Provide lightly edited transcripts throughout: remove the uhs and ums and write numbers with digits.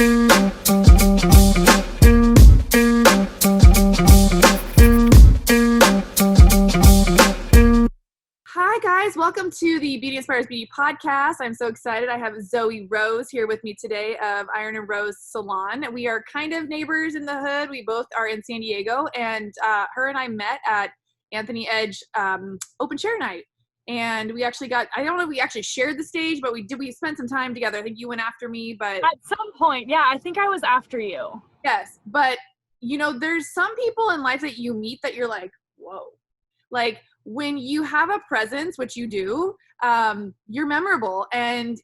Hi guys, welcome to the Beauty Inspires Beauty podcast. I'm so excited. I have Zoie Rose here with me today of Iron and Rose Salon. We are kind of neighbors in the hood. We both are in San Diego, and her and I met at Anthony Edge open chair night. And we actually got, I don't know if we actually shared the stage, but we spent some time together. I think you went after me, but at some point, yeah, I think I was after you. Yes, but you know, there's some people in life that you meet that you're like, whoa. Like when you have a presence, which you do, you're memorable and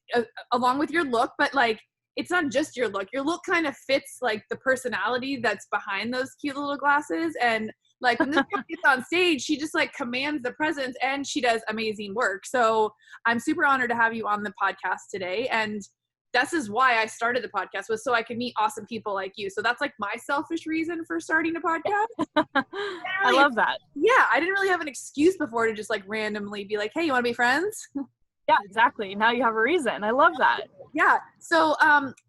along with your look, but like, it's not just your look. Your look kind of fits like the personality that's behind those cute little glasses. And like when this girl gets on stage, she just like commands the presence and she does amazing work. So I'm super honored to have you on the podcast today. And this is why I started the podcast, was so I could meet awesome people like you. So that's like my selfish reason for starting a podcast. I love that. Yeah, I didn't really have an excuse before to just like randomly be like, hey, you want to be friends? Yeah, exactly. Now you have a reason. I love that. Yeah. So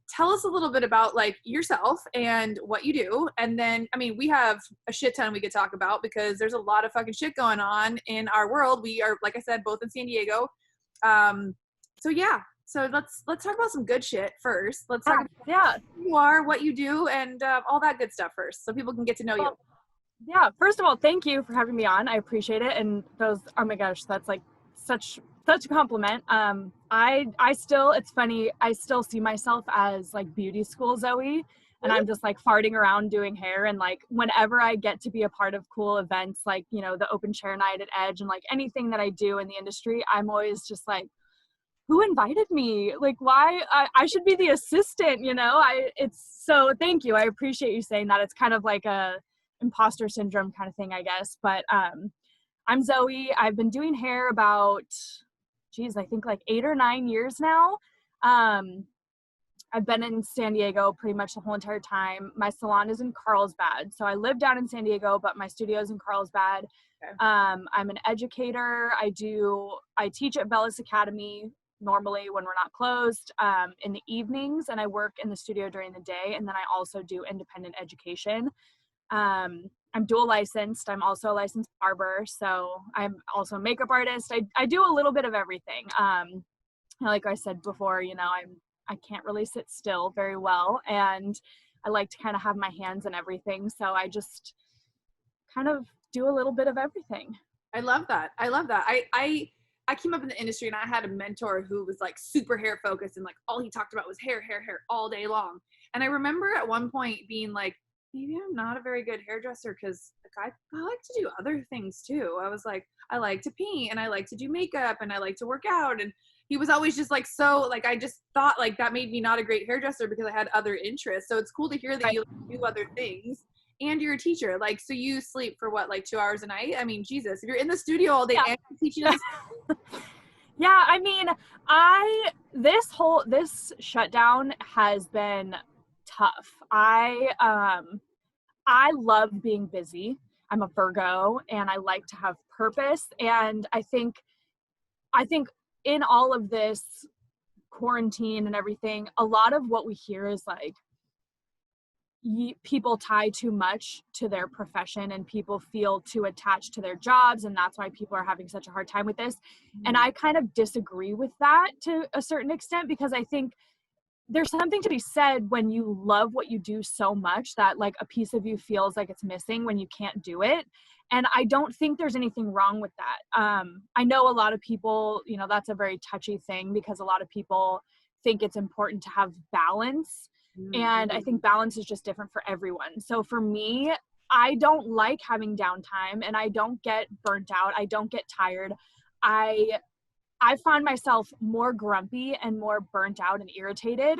tell us a little bit about like yourself and what you do. And then, I mean, we have a shit ton we could talk about because there's a lot of fucking shit going on in our world. We are, like I said, both in San Diego. So yeah. So let's talk about some good shit first. Let's talk about who you are, what you do, and all that good stuff first, so people can get to know you. Yeah. First of all, thank you for having me on. I appreciate it. And those, oh my gosh, that's like such a compliment. I still, it's funny, I still see myself as like beauty school Zoie, and I'm just like farting around doing hair. And like whenever I get to be a part of cool events, like, you know, the open chair night at Edge and like anything that I do in the industry, I'm always just like, who invited me? Like, why? I should be the assistant, you know? So thank you. I appreciate you saying that. It's kind of like a imposter syndrome kind of thing, I guess. But I'm Zoie. I've been doing hair about, I think like 8 or 9 years now. I've been in San Diego pretty much the whole entire time. My salon is in Carlsbad. So I live down in San Diego, but my studio is in Carlsbad. Okay. I'm an educator. I teach at Bellis Academy normally when we're not closed in the evenings, and I work in the studio during the day, and then I also do independent education. I'm dual licensed. I'm also a licensed barber, so I'm also a makeup artist. I do a little bit of everything. Like I said before, you know, I can't really sit still very well, and I like to kind of have my hands in everything, so I just kind of do a little bit of everything. I love that. I came up in the industry and I had a mentor who was like super hair focused, and like all he talked about was hair all day long. And I remember at one point being like, maybe I'm not a very good hairdresser because like I like to do other things too. I was like, I like to paint and I like to do makeup and I like to work out. And he was always just like, so like, I just thought like that made me not a great hairdresser because I had other interests. So it's cool to hear that you do other things. And you're a teacher, like, so you sleep for what, like 2 hours a night? I mean, Jesus, if you're in the studio all day and you're teaching us. Yeah, I mean, this shutdown has been tough. I love being busy. I'm a Virgo and I like to have purpose. And I think in all of this quarantine and everything, a lot of what we hear is like, people tie too much to their profession and people feel too attached to their jobs, and that's why people are having such a hard time with this. And I kind of disagree with that to a certain extent, because I think there's something to be said when you love what you do so much that like a piece of you feels like it's missing when you can't do it. And I don't think there's anything wrong with that. I know a lot of people, you know, that's a very touchy thing because a lot of people think it's important to have balance. And I think balance is just different for everyone. So for me, I don't like having downtime and I don't get burnt out. I don't get tired. I find myself more grumpy and more burnt out and irritated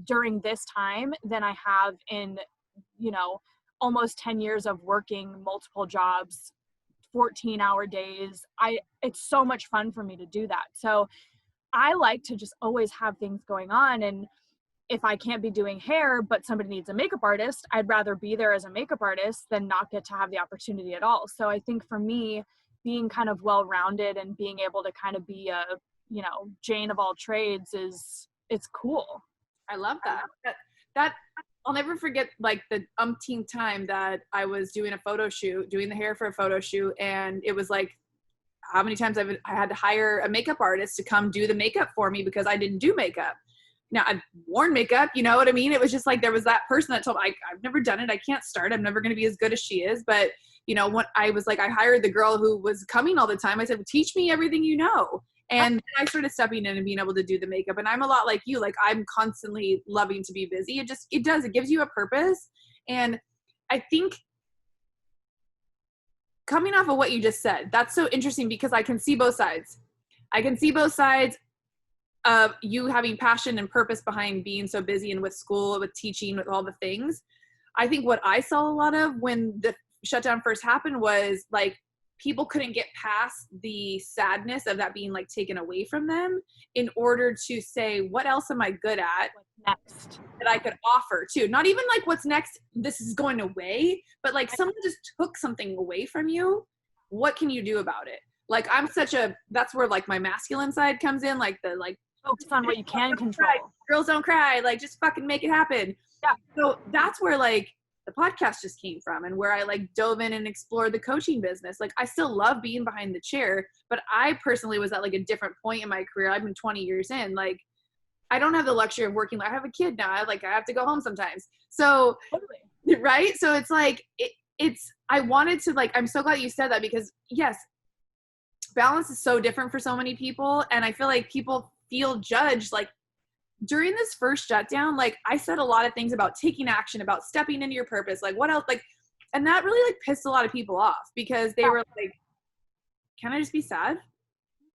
during this time than I have in, you know, almost 10 years of working multiple jobs, 14-hour days. It's so much fun for me to do that. So I like to just always have things going on. And if I can't be doing hair, but somebody needs a makeup artist, I'd rather be there as a makeup artist than not get to have the opportunity at all. So I think for me, being kind of well-rounded and being able to kind of be a, you know, Jane of all trades it's cool. I love that. that I'll never forget like the umpteenth time that I was doing a photo shoot, doing the hair for a photo shoot. And it was like, how many times I had to hire a makeup artist to come do the makeup for me because I didn't do makeup. Now I've worn makeup, you know what I mean? It was just like, there was that person that told me, I've never done it. I can't start. I'm never going to be as good as she is. But you know, when I was like, I hired the girl who was coming all the time. I said, well, teach me everything you know. And I started stepping in and being able to do the makeup. And I'm a lot like you, like I'm constantly loving to be busy. It gives you a purpose. And I think coming off of what you just said, that's so interesting because I can see both sides. I can see both sides of you having passion and purpose behind being so busy and with school, with teaching, with all the things. I think what I saw a lot of when the shutdown first happened was like people couldn't get past the sadness of that being like taken away from them in order to say, what else am I good at? What's next? That I could offer too. Not even like what's next, this is going away, but like someone just took something away from you. What can you do about it? Like that's where like my masculine side comes in, like the like focus on what you can control. Cry. Girls don't cry, like just fucking make it happen. Yeah. So that's where like the podcast just came from and where I like dove in and explored the coaching business. Like I still love being behind the chair, but I personally was at like a different point in my career. I've been 20 years in, like I don't have the luxury of working. I have a kid now. I have to go home sometimes. So, totally. Right. So it's like, I wanted to like, I'm so glad you said that because yes, balance is so different for so many people. And I feel like people feel judged. Like during this first shutdown, like I said a lot of things about taking action, about stepping into your purpose, like what else, like, and that really like pissed a lot of people off because they were like, can I just be sad?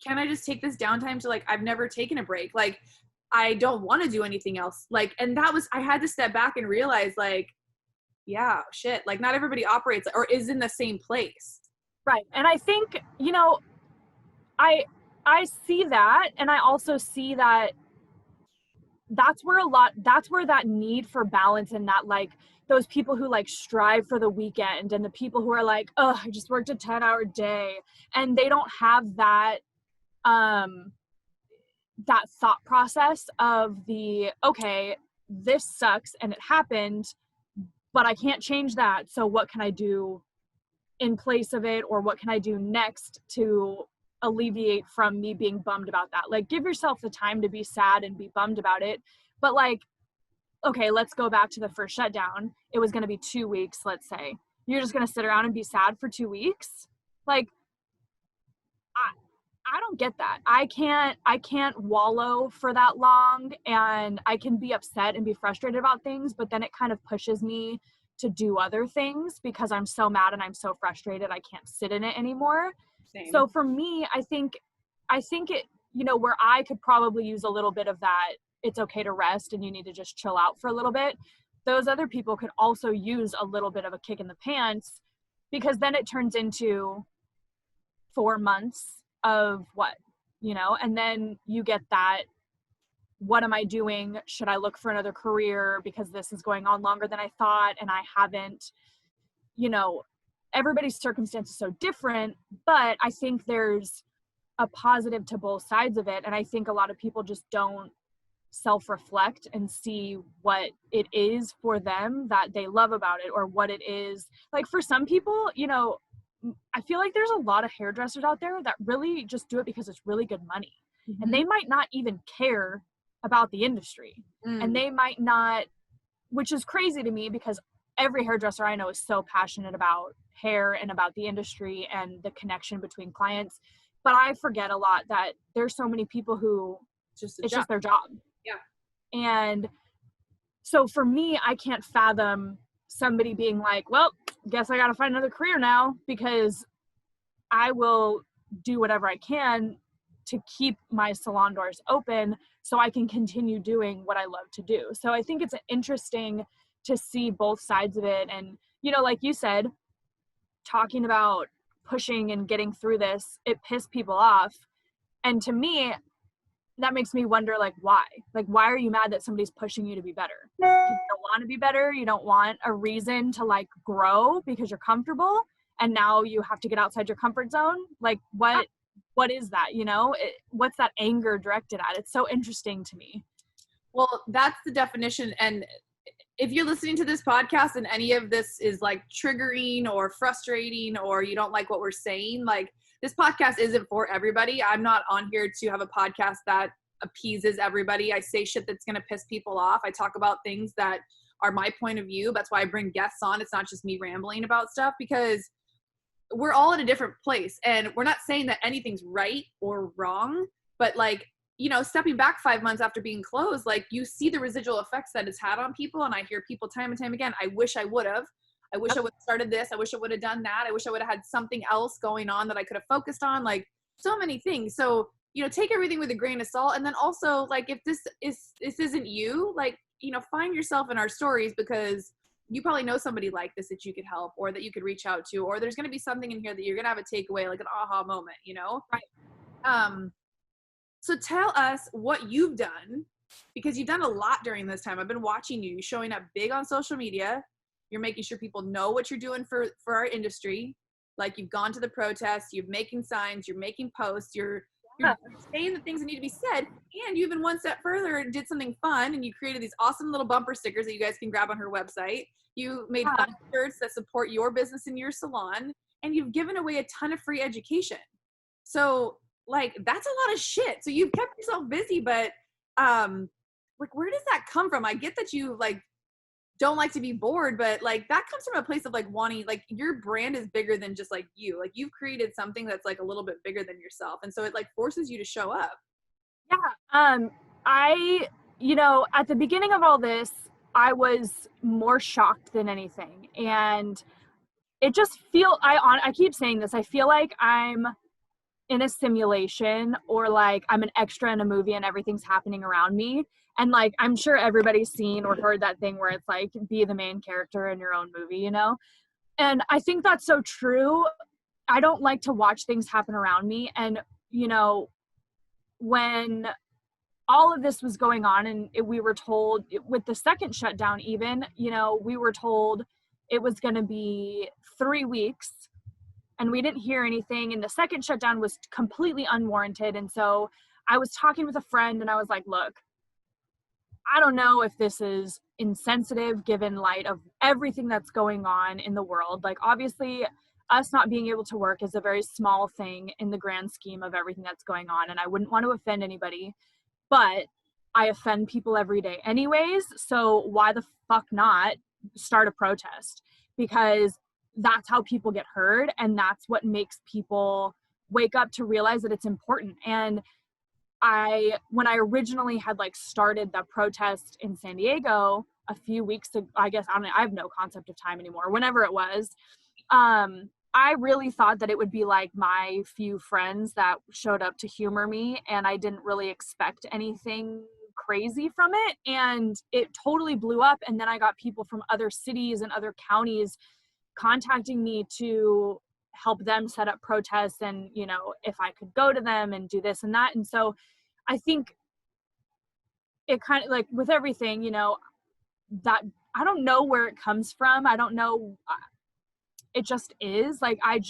Can I just take this downtime to like, I've never taken a break. Like, I don't want to do anything else. Like, and I had to step back and realize like, yeah, shit, like not everybody operates or is in the same place. Right. And I think, you know, I see that. And I also see that that's where that need for balance and that like those people who like strive for the weekend and the people who are like, oh, I just worked a 10-hour day and they don't have that, that thought process of okay, this sucks and it happened, but I can't change that. So what can I do in place of it? Or what can I do next to alleviate from me being bummed about that? Like give yourself the time to be sad and be bummed about it. But like, okay, let's go back to the first shutdown. It was going to be 2 weeks. Let's say you're just going to sit around and be sad for 2 weeks. Like, I don't get that. I can't wallow for that long, and I can be upset and be frustrated about things, but then it kind of pushes me to do other things because I'm so mad and I'm so frustrated. I can't sit in it anymore. Same. So for me, I think it, you know, where I could probably use a little bit of that, it's okay to rest and you need to just chill out for a little bit. Those other people could also use a little bit of a kick in the pants because then it turns into 4 months of what, you know, and then you get that, what am I doing? Should I look for another career because this is going on longer than I thought and I haven't, you know, everybody's circumstance is so different, but I think there's a positive to both sides of it. And I think a lot of people just don't self-reflect and see what it is for them that they love about it or what it is. Like for some people, you know, I feel like there's a lot of hairdressers out there that really just do it because it's really good money. Mm-hmm. And they might not even care about the industry. And they might not, which is crazy to me because every hairdresser I know is so passionate about hair and about the industry and the connection between clients. But I forget a lot that there's so many people who it's just their job. Yeah. And so for me, I can't fathom somebody being like, well, guess I got to find another career now because I will do whatever I can to keep my salon doors open so I can continue doing what I love to do. So I think it's interesting to see both sides of it. And, you know, like you said, talking about pushing and getting through this, it pissed people off. And to me, that makes me wonder, like, why? Like, why are you mad that somebody's pushing you to be better? You don't want to be better. You don't want a reason to, like, grow because you're comfortable. And now you have to get outside your comfort zone. Like, what is that? You know, what's that anger directed at? It's so interesting to me. Well, that's the definition. And if you're listening to this podcast and any of this is like triggering or frustrating, or you don't like what we're saying, like, this podcast isn't for everybody. I'm not on here to have a podcast that appeases everybody. I say shit that's going to piss people off. I talk about things that are my point of view. That's why I bring guests on. It's not just me rambling about stuff, because we're all in a different place, and we're not saying that anything's right or wrong, but like, you know, stepping back 5 months after being closed, like, you see the residual effects that it's had on people. And I hear people time and time again, I wish I would have. I wish I would have started this. I wish I would have done that. I wish I would have had something else going on that I could have focused on, like, so many things. So, you know, take everything with a grain of salt. And then also, like, if this isn't you, like, you know, find yourself in our stories, because you probably know somebody like this that you could help, or that you could reach out to, or there's going to be something in here that you're going to have a takeaway, like an aha moment, you know? Right. So tell us what you've done, because you've done a lot during this time. I've been watching you. You're showing up big on social media. You're making sure people know what you're doing for our industry. Like, you've gone to the protests, you're making signs, you're making posts, you're saying the things that need to be said. And you even one step further and did something fun, and you created these awesome little bumper stickers that you guys can grab on her website. You made fun shirts that support your business and your salon, and you've given away a ton of free education. So, like, that's a lot of shit. So you've kept yourself busy, but like, where does that come from? I get that you like don't like to be bored, but like, that comes from a place of like wanting, like, your brand is bigger than just like you. Like, you've created something that's like a little bit bigger than yourself, and so it like forces you to show up. Yeah. I, you know, at the beginning of all this, I was more shocked than anything. And it just I keep saying this, I feel like I'm in a simulation, or like I'm an extra in a movie and everything's happening around me. And like, I'm sure everybody's seen or heard that thing where it's like, be the main character in your own movie, you know? And I think that's so true. I don't like to watch things happen around me. And, you know, when all of this was going on, and we were told with the second shutdown, even, you know, we were told it was going to be 3 weeks, and we didn't hear anything. And the second shutdown was completely unwarranted. And so I was talking with a friend, and I was like, look, I don't know if this is insensitive given light of everything that's going on in the world. Like, obviously, us not being able to work is a very small thing in the grand scheme of everything that's going on. And I wouldn't want to offend anybody, but I offend people every day anyways. So why the fuck not start a protest? Because that's how people get heard, and that's what makes people wake up to realize that it's important. And when I originally had like started the protest in San Diego a few weeks ago, I guess, I have no concept of time anymore, whenever it was, I really thought that it would be like my few friends that showed up to humor me, and I didn't really expect anything crazy from it. And it totally blew up. And then I got people from other cities and other counties contacting me to help them set up protests, and, you know, if I could go to them and do this and that. And so I think it kind of like with everything, you know, that I don't know where it comes from. I don't know. It just is like, I've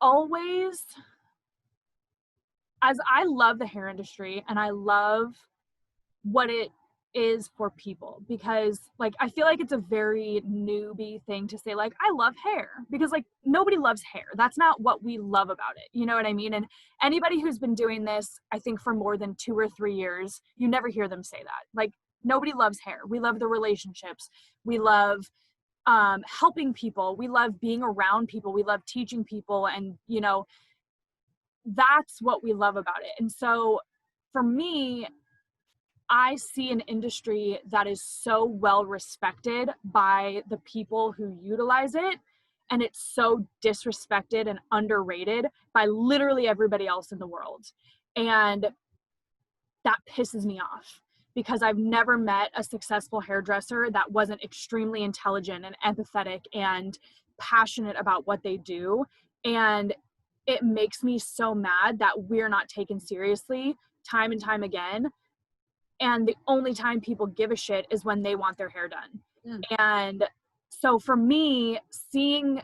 always, as I love the hair industry and I love what it is for people, because like, I feel like it's a very newbie thing to say, like, I love hair, because like, nobody loves hair. That's not what we love about it. You know what I mean? And anybody who's been doing this, I think for more than 2 or 3 years, you never hear them say that. Like, nobody loves hair. We love the relationships. We love helping people. We love being around people. We love teaching people. And, you know, that's what we love about it. And so for me, I see an industry that is so well respected by the people who utilize it, and it's so disrespected and underrated by literally everybody else in the world. And that pisses me off, because I've never met a successful hairdresser that wasn't extremely intelligent and empathetic and passionate about what they do. And it makes me so mad that we're not taken seriously time and time again. And the only time people give a shit is when they want their hair done. And so for me, seeing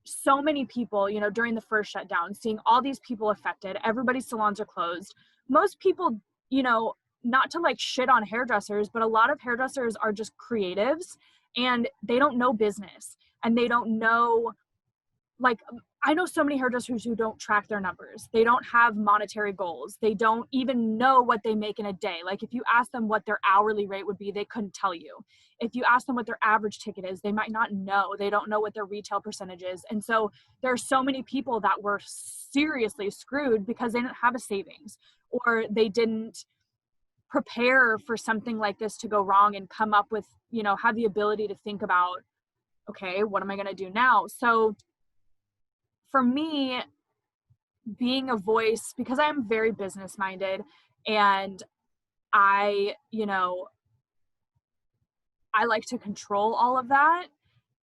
so many people, you know, during the first shutdown, seeing all these people affected, everybody's salons are closed. Most people, you know, not to like shit on hairdressers, but a lot of hairdressers are just creatives and they don't know business and they don't know, like, I know so many hairdressers who don't track their numbers. They don't have monetary goals. They don't even know what they make in a day. Like if you ask them what their hourly rate would be, they couldn't tell you. If you ask them what their average ticket is, they might not know. They don't know what their retail percentage is. And so there are so many people that were seriously screwed because they didn't have a savings or they didn't prepare for something like this to go wrong and come up with, you know, have the ability to think about, okay, what am I going to do now? So for me, being a voice, because I'm very business minded and I, you know, I like to control all of that.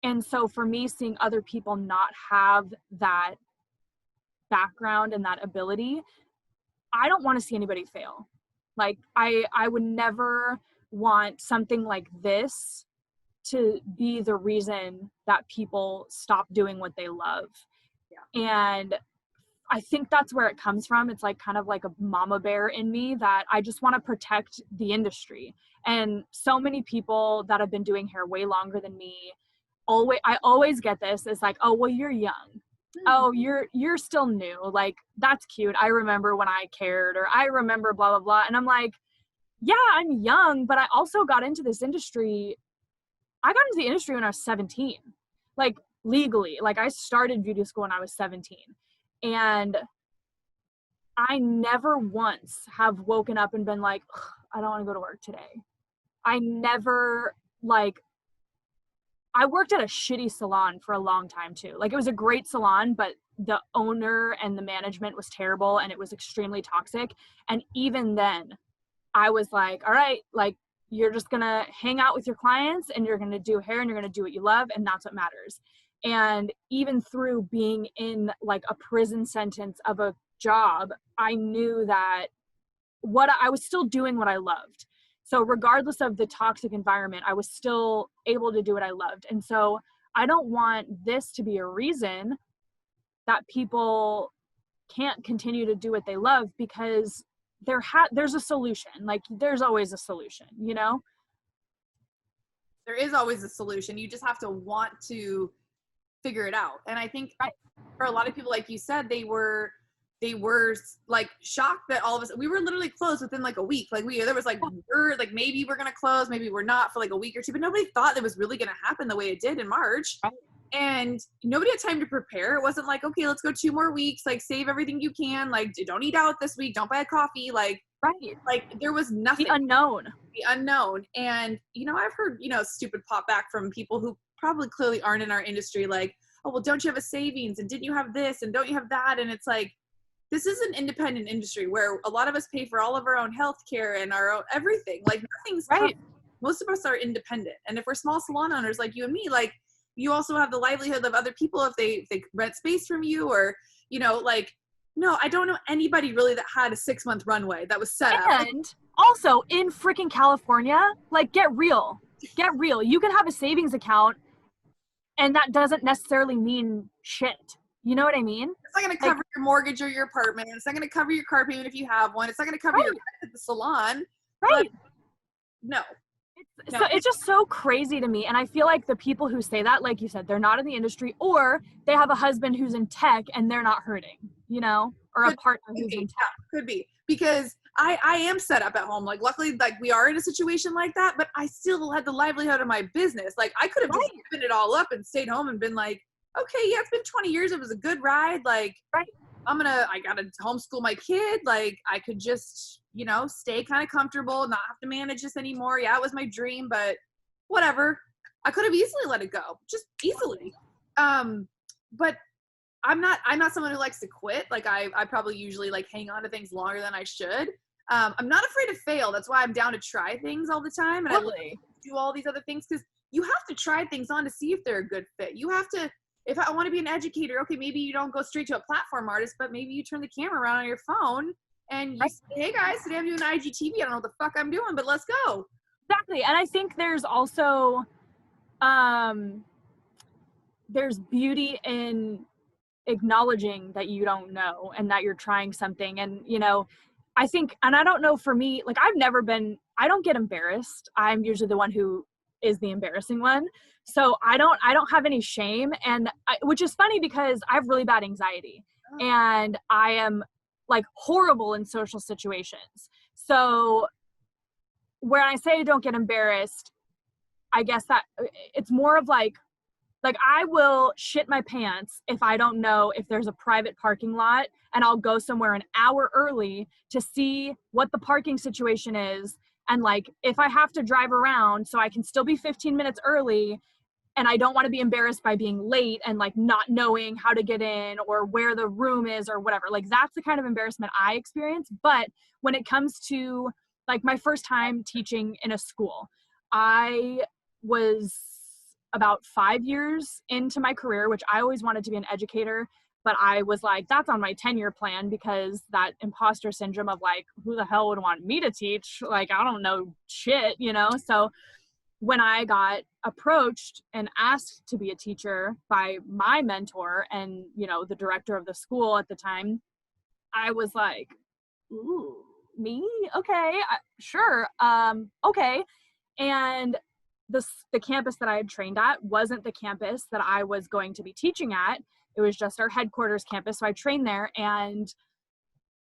And so for me, seeing other people not have that background and that ability, I don't want to see anybody fail. Like I would never want something like this to be the reason that people stop doing what they love. Yeah. And I think that's where it comes from. It's like kind of like a mama bear in me that I just want to protect the industry. And so many people that have been doing hair way longer than me, I always get this. It's like, oh, well, you're young. Oh, you're still new. Like, that's cute. I remember when I cared, or I remember blah, blah, blah. And I'm like, yeah, I'm young, but I also got into this industry. I got into the industry when I was 17, like legally. Like I started beauty school when I was 17. And I never once have woken up and been like, I don't want to go to work today. I never, like, I worked at a shitty salon for a long time too. Like it was a great salon, but the owner and the management was terrible and it was extremely toxic. And even then I was like, all right, like you're just going to hang out with your clients and you're going to do hair and you're going to do what you love. And that's what matters. And even through being in like a prison sentence of a job, I knew that I was still doing what I loved. So regardless of the toxic environment, I was still able to do what I loved. And so I don't want this to be a reason that people can't continue to do what they love, because there's a solution. Like there's always a solution, you know? There is always a solution. You just have to want to figure it out. And I think for a lot of people, like you said, they were like shocked that all of us, we were literally closed within like a week. Like there was like, maybe we're going to close, maybe we're not for like a week or two, but nobody thought it was really going to happen the way it did in March. And nobody had time to prepare. It wasn't like, okay, let's go 2 more weeks, like save everything you can. Like don't eat out this week. Don't buy a coffee. Like there was nothing. The unknown. And, you know, I've heard, you know, stupid pop back from people who probably clearly aren't in our industry. Like, oh, well, don't you have a savings? And didn't you have this? And don't you have that? And it's like, this is an independent industry where a lot of us pay for all of our own health care and our own everything. Like nothing's most of us are independent. And if we're small salon owners like you and me, like you also have the livelihood of other people if they rent space from you, or, you know, like, no, I don't know anybody really that had a 6-month runway that was set up. And also in freaking California, like get real. You can have a savings account and that doesn't necessarily mean shit. You know what I mean? It's not going to cover your mortgage or your apartment. It's not going to cover your car payment if you have one. It's not going to cover your rent at the salon. Right. No. So it's just so crazy to me. And I feel like the people who say that, like you said, they're not in the industry, or they have a husband who's in tech and they're not hurting, you know, or a partner who's in tech. Yeah, could be. Because I am set up at home. Like luckily, like we are in a situation like that, but I still had the livelihood of my business. Like I could have just given it all up and stayed home and been like, okay, yeah, it's been 20 years. It was a good ride. Like, I gotta homeschool my kid. Like I could just, you know, stay kind of comfortable, not have to manage this anymore. Yeah, it was my dream, but whatever. I could have easily let it go, just easily. But I'm not someone who likes to quit. Like I probably usually like hang on to things longer than I should. I'm not afraid to fail. That's why I'm down to try things all the time. And I do all these other things, because you have to try things on to see if they're a good fit. You have to, if I want to be an educator, okay, maybe you don't go straight to a platform artist, but maybe you turn the camera around on your phone and you say, hey guys, today I'm doing IGTV. I don't know what the fuck I'm doing, but let's go. Exactly. And I think there's also, there's beauty in acknowledging that you don't know and that you're trying something. And, you know, I think, and I don't know, for me, like I don't get embarrassed. I'm usually the one who is the embarrassing one. So I don't have any shame. And which is funny because I have really bad anxiety and I am like horrible in social situations. So when I say don't get embarrassed, I guess that it's more of like I will shit my pants if I don't know if there's a private parking lot, and I'll go somewhere an hour early to see what the parking situation is. And like, if I have to drive around so I can still be 15 minutes early and I don't want to be embarrassed by being late and like not knowing how to get in or where the room is or whatever, like that's the kind of embarrassment I experience. But when it comes to like my first time teaching in a school, I was about 5 years into my career, which I always wanted to be an educator, but I was like, that's on my 10-year plan, because that imposter syndrome of like, who the hell would want me to teach? Like, I don't know shit, you know? So when I got approached and asked to be a teacher by my mentor and, you know, the director of the school at the time, I was like, ooh, me? Okay, sure. Okay. And the campus that I had trained at wasn't the campus that I was going to be teaching at. It was just our headquarters campus. So I trained there and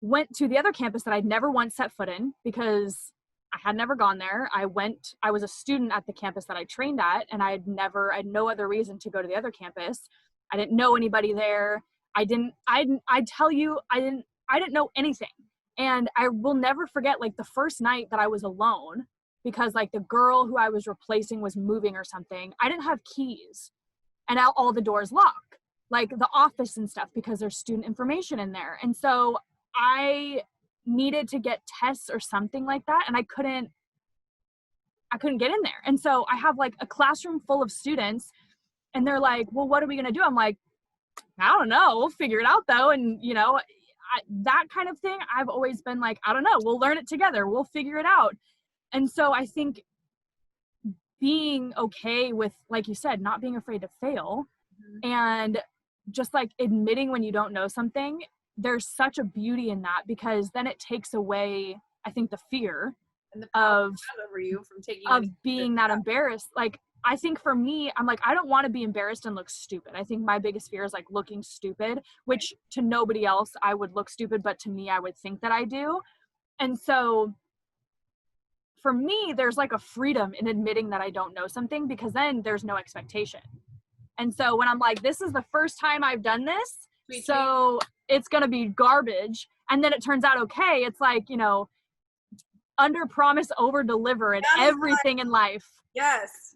went to the other campus that I'd never once set foot in because I had never gone there. I was a student at the campus that I trained at, and I had no other reason to go to the other campus. I didn't know anybody there. I didn't know anything. And I will never forget like the first night that I was alone, because like the girl who I was replacing was moving or something. I didn't have keys and all the doors lock, like the office and stuff, because there's student information in there. And so I needed to get tests or something like that, and I couldn't get in there. And so I have like a classroom full of students, and they're like, well, what are we gonna do? I'm like, I don't know, we'll figure it out though. And you know, that kind of thing, I've always been like, I don't know, we'll learn it together, we'll figure it out. And so I think being okay with, like you said, not being afraid to fail, and just like admitting when you don't know something, there's such a beauty in that, because then it takes away, I think, the fear and the power over you from being that embarrassed. Like, I think for me, I'm like, I don't want to be embarrassed and look stupid. I think my biggest fear is like looking stupid, which to nobody else I would look stupid, but to me, I would think that I do. And so for me, there's like a freedom in admitting that I don't know something, because then there's no expectation. And so when I'm like, this is the first time I've done this, so it's going to be garbage, and then it turns out okay, it's like, you know, under promise, over deliver in everything in life. Yes.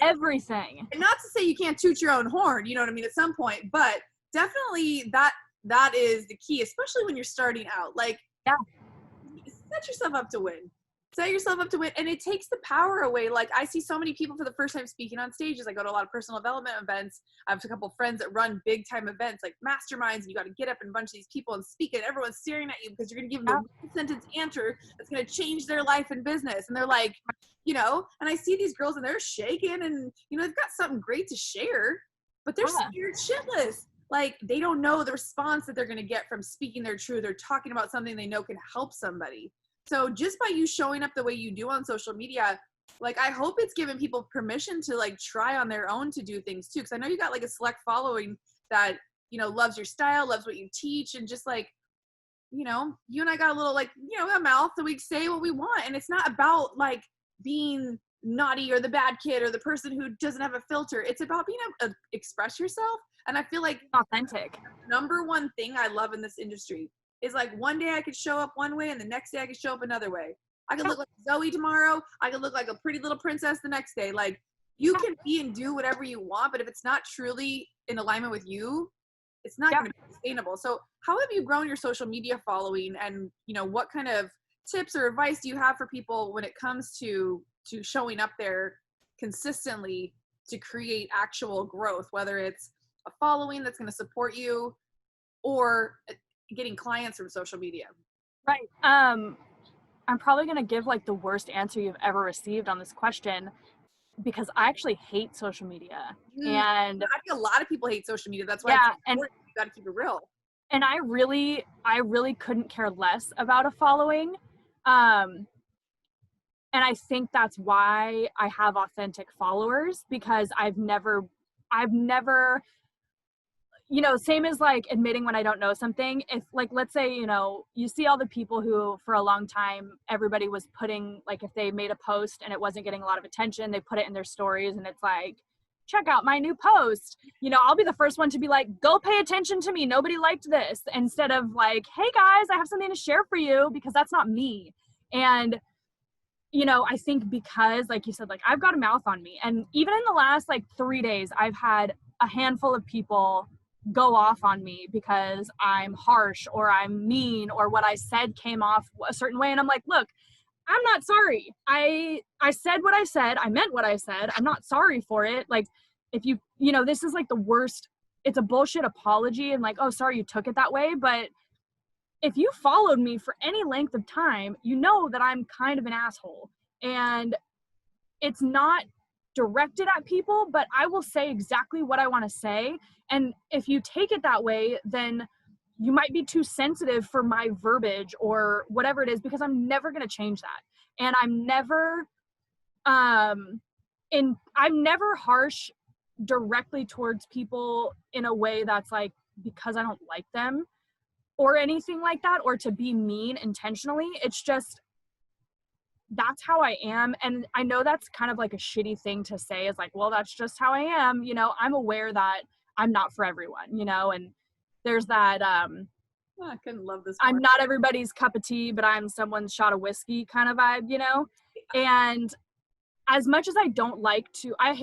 Everything. And not to say you can't toot your own horn, you know what I mean, at some point, but definitely that is the key, especially when you're starting out. Like, yeah, set yourself up to win. Set yourself up to win, and it takes the power away. Like, I see so many people for the first time speaking on stages. I go to a lot of personal development events. I have a couple of friends that run big time events like masterminds, and you got to get up in a bunch of these people and speak, and everyone's staring at you because you're going to give them a one-sentence answer that's going to change their life and business. And they're like, you know, and I see these girls and they're shaking, and you know, they've got something great to share, but they're scared shitless. Like, they don't know the response that they're going to get from speaking their truth or talking about something they know can help somebody. So just by you showing up the way you do on social media, like, I hope it's giving people permission to like try on their own to do things too. Cause I know you got like a select following that, you know, loves your style, loves what you teach. And just like, you know, you and I got a little like, you know, a mouth that we say what we want. And it's not about like being naughty or the bad kid or the person who doesn't have a filter. It's about being able to express yourself. And I feel like authentic. Number one thing I love in this industry is like, one day I could show up one way and the next day I could show up another way. I could look like Zoie tomorrow. I could look like a pretty little princess the next day. Like, you can be and do whatever you want, but if it's not truly in alignment with you, it's not going to be sustainable. So how have you grown your social media following, and, you know, what kind of tips or advice do you have for people when it comes to showing up there consistently to create actual growth, whether it's a following that's going to support you or getting clients from social media? Right. I'm probably going to give like the worst answer you've ever received on this question, because I actually hate social media. And I think a lot of people hate social media. That's why you you got to keep it real. And I really couldn't care less about a following. Um, and I think that's why I have authentic followers, because I've never, same as like admitting when I don't know something. If like, let's say, you see all the people who for a long time, everybody was putting, like if they made a post and it wasn't getting a lot of attention, they put it in their stories and it's like, check out my new post. I'll be the first one to be like, go pay attention to me. Nobody liked this. Instead of like, hey guys, I have something to share for you, because that's not me. And I think because, like you said, like I've got a mouth on me. And even in the last like 3 days, I've had a handful of people go off on me because I'm harsh or I'm mean or what I said came off a certain way. And I'm like, look, I'm not sorry. I said what I said. I meant what I said. I'm not sorry for it. Like, if this is like the worst, it's a bullshit apology and like, oh, sorry you took it that way. But if you followed me for any length of time, you know that I'm kind of an asshole. And it's not directed at people, but I will say exactly what I want to say. And if you take it that way, then you might be too sensitive for my verbiage or whatever it is, because I'm never going to change that. And I'm never, I'm never harsh directly towards people in a way that's like, because I don't like them or anything like that, or to be mean intentionally. It's just, that's how I am. And I know that's kind of like a shitty thing to say, is like, well, that's just how I am. I'm aware that I'm not for everyone, and there's that, I couldn't love this I'm more. not everybody's cup of tea, but I'm someone's shot of whiskey kind of vibe, And as much as I don't like to, I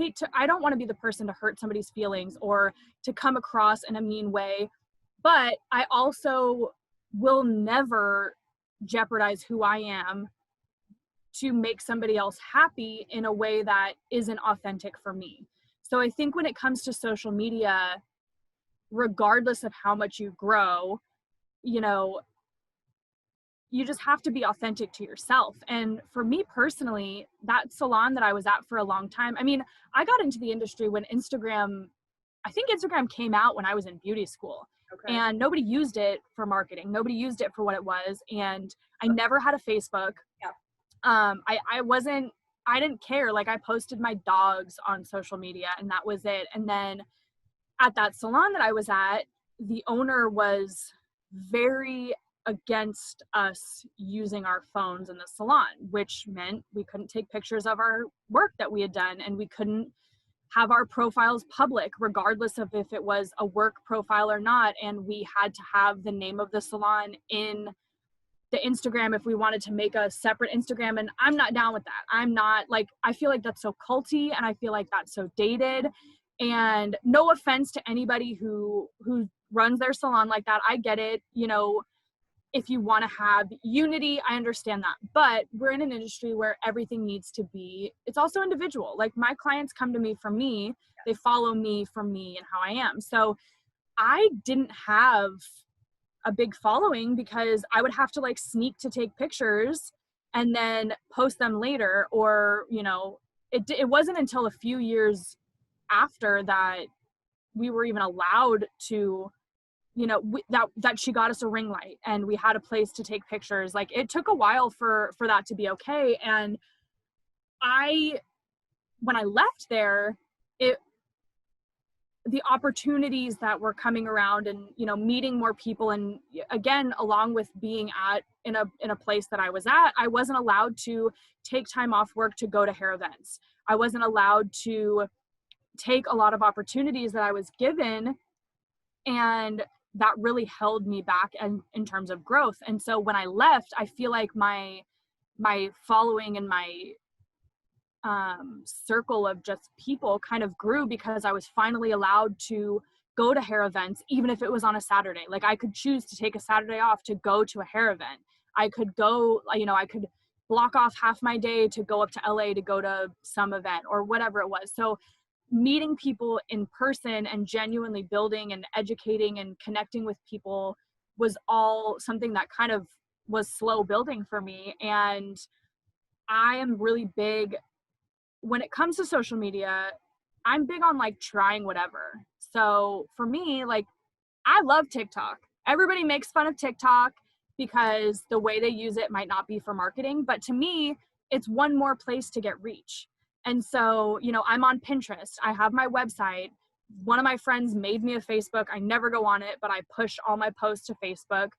don't want to be the person to hurt somebody's feelings or to come across in a mean way, but I also will never jeopardize who I am to make somebody else happy in a way that isn't authentic for me. So I think when it comes to social media, regardless of how much you grow, you just have to be authentic to yourself. And for me personally, that salon that I was at for a long time, I mean, I got into the industry when I think Instagram came out when I was in beauty school. Okay. And nobody used it for marketing. Nobody used it for what it was. And I never had a Facebook. Yeah. I didn't care. Like, I posted my dogs on social media and that was it. And then at that salon that I was at, the owner was very against us using our phones in the salon, which meant we couldn't take pictures of our work that we had done, and we couldn't have our profiles public, regardless of if it was a work profile or not. And we had to have the name of the salon in the Instagram if we wanted to make a separate Instagram. And I'm not down with that. I'm not, like, I feel like that's so culty and I feel like that's so dated. And no offense to anybody who runs their salon like that. I get it. If you want to have unity, I understand that. But we're in an industry where everything needs to be, it's also individual. Like, my clients come to me for me, they follow me for me and how I am. So I didn't have a big following because I would have to like sneak to take pictures and then post them later. Or, it wasn't until a few years after that we were even allowed to, that she got us a ring light and we had a place to take pictures. Like, it took a while for that to be okay. And when I left there, the opportunities that were coming around and, meeting more people. And again, along with being in a place that I was at, I wasn't allowed to take time off work to go to hair events. I wasn't allowed to take a lot of opportunities that I was given. And that really held me back in terms of growth. And so when I left, I feel like my following and my circle of just people kind of grew because I was finally allowed to go to hair events, even if it was on a Saturday. Like, I could choose to take a Saturday off to go to a hair event. I could go, I could block off half my day to go up to LA to go to some event or whatever it was. So meeting people in person and genuinely building and educating and connecting with people was all something that kind of was slow building for me. And I am really big when it comes to social media. I'm big on like trying whatever. So for me, like, I love TikTok everybody makes fun of TikTok because the way they use it might not be for marketing. But to me, it's one more place to get reach. And so, you know, I'm on Pinterest. I have my website. One of my friends made me a Facebook. I never go on it, but I push all my posts to Facebook.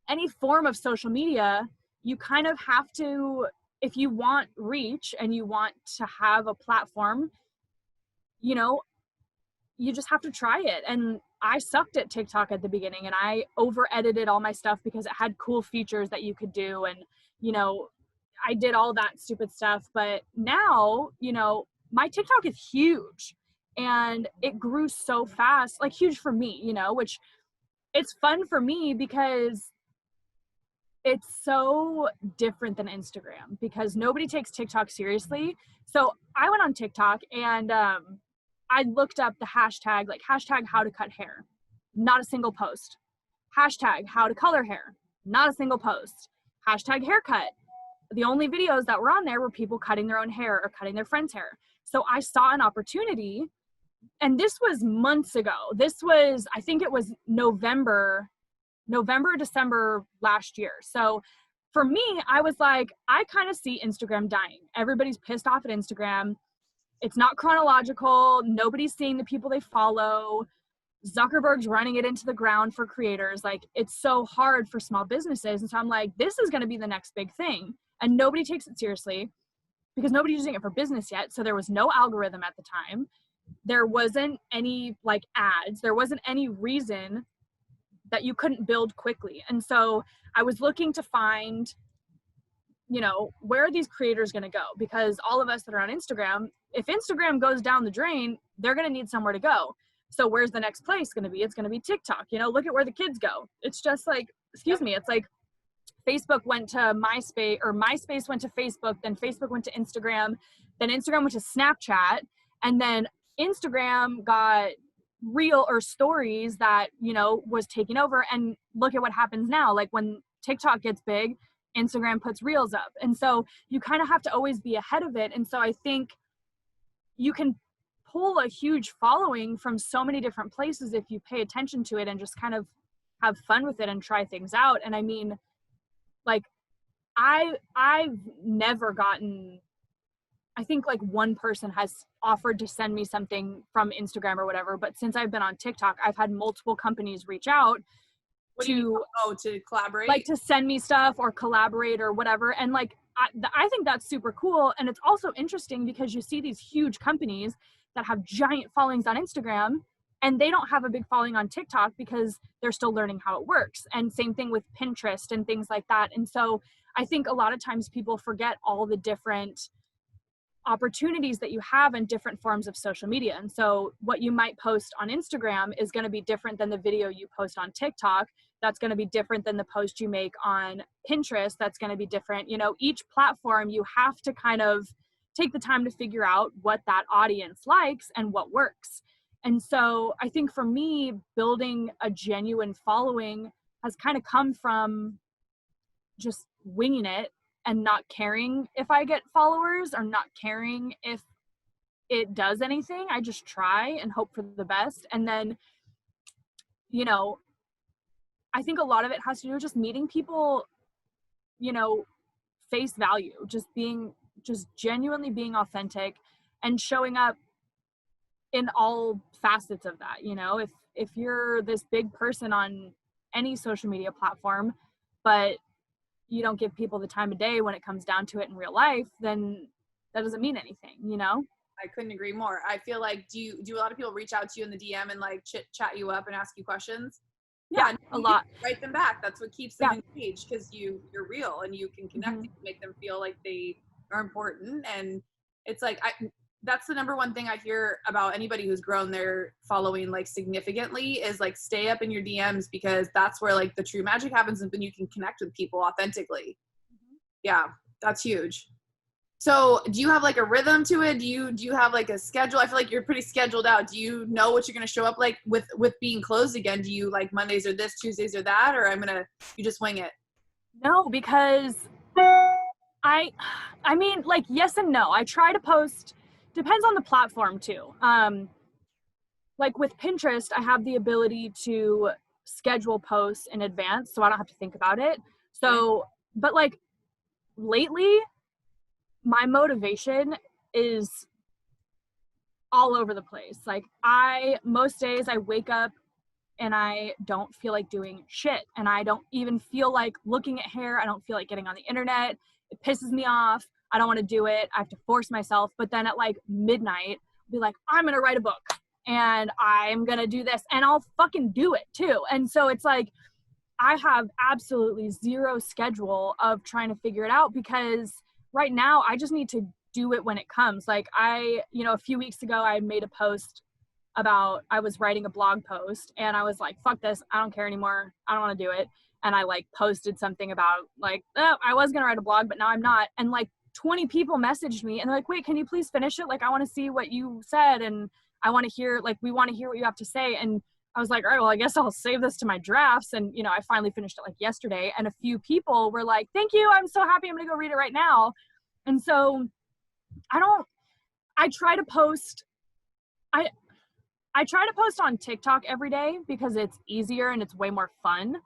Any form of social media, you kind of have to, if you want reach and you want to have a platform, you know, you just have to try it. And I sucked at TikTok at the beginning, and I over edited all my stuff because it had cool features that you could do. And, you know, I did all that stupid stuff. But now, you know, my TikTok is huge and it grew so fast, like huge for me, you know, which it's fun for me because it's so different than Instagram because nobody takes TikTok seriously. So I went on TikTok and I looked up the hashtag, like hashtag how to cut hair, not a single post. Hashtag how to color hair, not a single post. Hashtag haircut. The only videos that were on there were people cutting their own hair or cutting their friend's hair. So I saw an opportunity, and this was months ago. This was, I think it was November, December last year. So for me, I was like, I kind of see Instagram dying. Everybody's pissed off at Instagram. It's not chronological. Nobody's seeing the people they follow. Zuckerberg's running it into the ground for creators. Like, it's so hard for small businesses. And so I'm like, this is going to be the next big thing. And nobody takes it seriously because nobody's using it for business yet. So there was no algorithm at the time. There wasn't any like ads. There wasn't any reason that you couldn't build quickly. And so I was looking to find, you know, where are these creators going to go? Because all of us that are on Instagram, if Instagram goes down the drain, they're going to need somewhere to go. So where's the next place going to be? It's going to be TikTok. You know, look at where the kids go. It's just like, excuse me, it's like Facebook went to MySpace, or MySpace went to Facebook, then Facebook went to Instagram, then Instagram went to Snapchat, and then Instagram got reel or stories that, you know, was taking over. And look at what happens now. Like when TikTok gets big, Instagram puts reels up. And so you kind of have to always be ahead of it. And so I think you can pull a huge following from so many different places if you pay attention to it and just kind of have fun with it and try things out. And I mean, like, I've never gotten, I think like one person has offered to send me something from Instagram or whatever, but since I've been on TikTok, I've had multiple companies reach out to collaborate, like to send me stuff or collaborate or whatever. And like, I think that's super cool. And it's also interesting because you see these huge companies that have giant followings on Instagram and they don't have a big following on TikTok because they're still learning how it works. And same thing with Pinterest and things like that. And so I think a lot of times people forget all the different opportunities that you have in different forms of social media. And so what you might post on Instagram is going to be different than the video you post on TikTok. That's going to be different than the post you make on Pinterest. That's going to be different. You know, each platform you have to kind of take the time to figure out what that audience likes and what works. And so I think for me, building a genuine following has kind of come from just winging it and not caring if I get followers or not caring if it does anything. I just try and hope for the best. And then, you know, I think a lot of it has to do with just meeting people, you know, face value, just genuinely being authentic and showing up in all facets of that. You know, if you're this big person on any social media platform, but you don't give people the time of day when it comes down to it in real life, then that doesn't mean anything, you know? I couldn't agree more. I feel like, do a lot of people reach out to you in the DM and like chat you up and ask you questions? Yeah, a lot. Write them back. That's what keeps them engaged, because you're real and you can connect, and make them feel like they are important. And it's like, that's the number one thing I hear about anybody who's grown their following like significantly is like, stay up in your DMs, because that's where like the true magic happens, and then you can connect with people authentically. Yeah, that's huge. So do you have like a rhythm to it? Do you have like a schedule? I feel like you're pretty scheduled out. Do you know what you're going to show up like with being closed again? Do you like Mondays or this, Tuesdays or that, or you just wing it? No, because I mean, like, yes and no. I try to post, depends on the platform too. Like with Pinterest, I have the ability to schedule posts in advance so I don't have to think about it. So, but like lately, my motivation is all over the place. Like most days I wake up and I don't feel like doing shit. And I don't even feel like looking at hair. I don't feel like getting on the internet. It pisses me off. I don't want to do it. I have to force myself. But then at like midnight, I'll be like, I'm going to write a book and I'm going to do this, and I'll fucking do it too. And so it's like, I have absolutely zero schedule of trying to figure it out, because right now I just need to do it when it comes. Like a few weeks ago, I made a post about, I was writing a blog post and I was like, fuck this, I don't care anymore, I don't want to do it. And I like posted something about like, oh, I was going to write a blog, but now I'm not. And like 20 people messaged me and they're like, wait, can you please finish it? Like, I want to see what you said. And I want to hear, like, we want to hear what you have to say. And I was like, all right, well, I guess I'll save this to my drafts. And, I finally finished it like yesterday. And a few people were like, thank you, I'm so happy, I'm going to go read it right now. And so I try to post, I try to post on TikTok every day because it's easier and it's way more fun.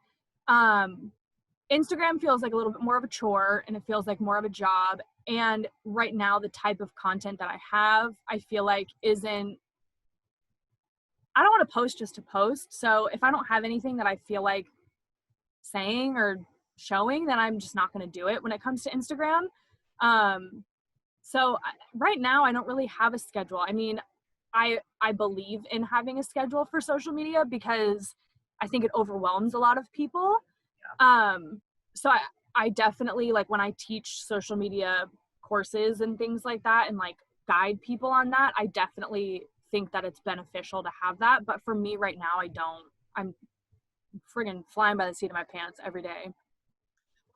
Instagram feels like a little bit more of a chore and it feels like more of a job. And right now, the type of content that I have, I feel like I don't want to post just to post. So if I don't have anything that I feel like saying or showing, then I'm just not going to do it when it comes to Instagram. So right now, I don't really have a schedule. I mean, I believe in having a schedule for social media because I think it overwhelms a lot of people. Yeah. So I definitely, like, when I teach social media courses and things like that and like guide people on that, I definitely think that it's beneficial to have that. But for me right now, I don't. I'm friggin' flying by the seat of my pants every day.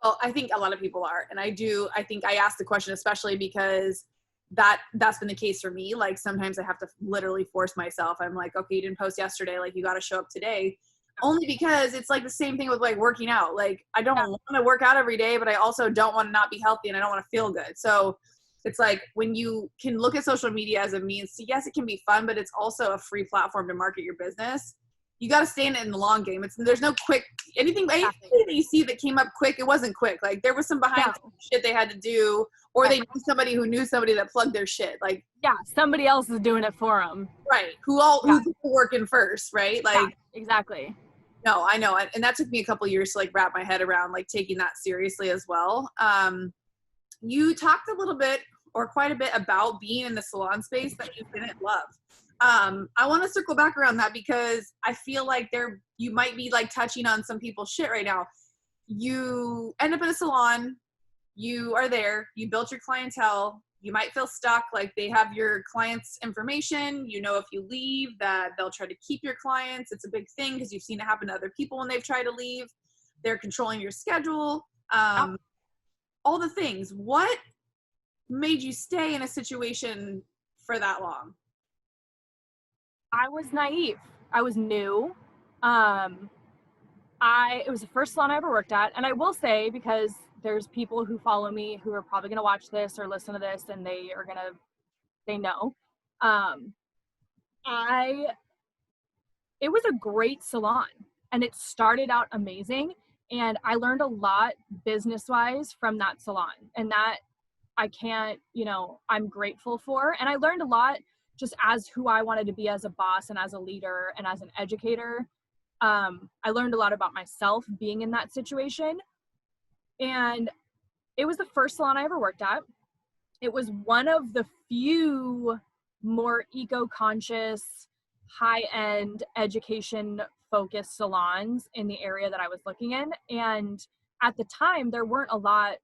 Well, I think a lot of people are. And I think I asked the question especially because that's been the case for me. Like, sometimes I have to literally force myself. I'm like, okay, you didn't post yesterday, like, you got to show up today. Only because it's like the same thing with like working out. Like, I don't want to work out every day, but I also don't want to not be healthy and I don't want to feel good. So it's like, when you can look at social media as a means to, yes, it can be fun, but it's also a free platform to market your business. You got to stay in it in the long game. There's no quick anything that you see that came up quick. It wasn't quick. Like, there was some behind shit they had to do, or they knew somebody who knew somebody that plugged their shit. Like, somebody else is doing it for them. Right. Who's working first, right? Like, exactly. No, I know. And that took me a couple years to like wrap my head around like taking that seriously as well. You talked a little bit or quite a bit about being in the salon space that you didn't love. I want to circle back around that because I feel like you might be like touching on some people's shit right now. You end up in a salon, you are there, you built your clientele, you might feel stuck, like they have your clients' information, if you leave that they'll try to keep your clients. It's a big thing because you've seen it happen to other people when they've tried to leave. They're controlling your schedule, all the things. What made you stay in a situation for that long? I was naive. I was new. It was the first salon I ever worked at. And I will say, because there's people who follow me who are probably going to watch this or listen to this and they know. It was a great salon and it started out amazing. And I learned a lot business-wise from that salon, and that I'm grateful for. And I learned a lot just as who I wanted to be as a boss and as a leader and as an educator. I learned a lot about myself being in that situation. And it was the first salon I ever worked at. It was one of the few more eco-conscious, high-end education-focused salons in the area that I was looking in. And at the time, there weren't a lot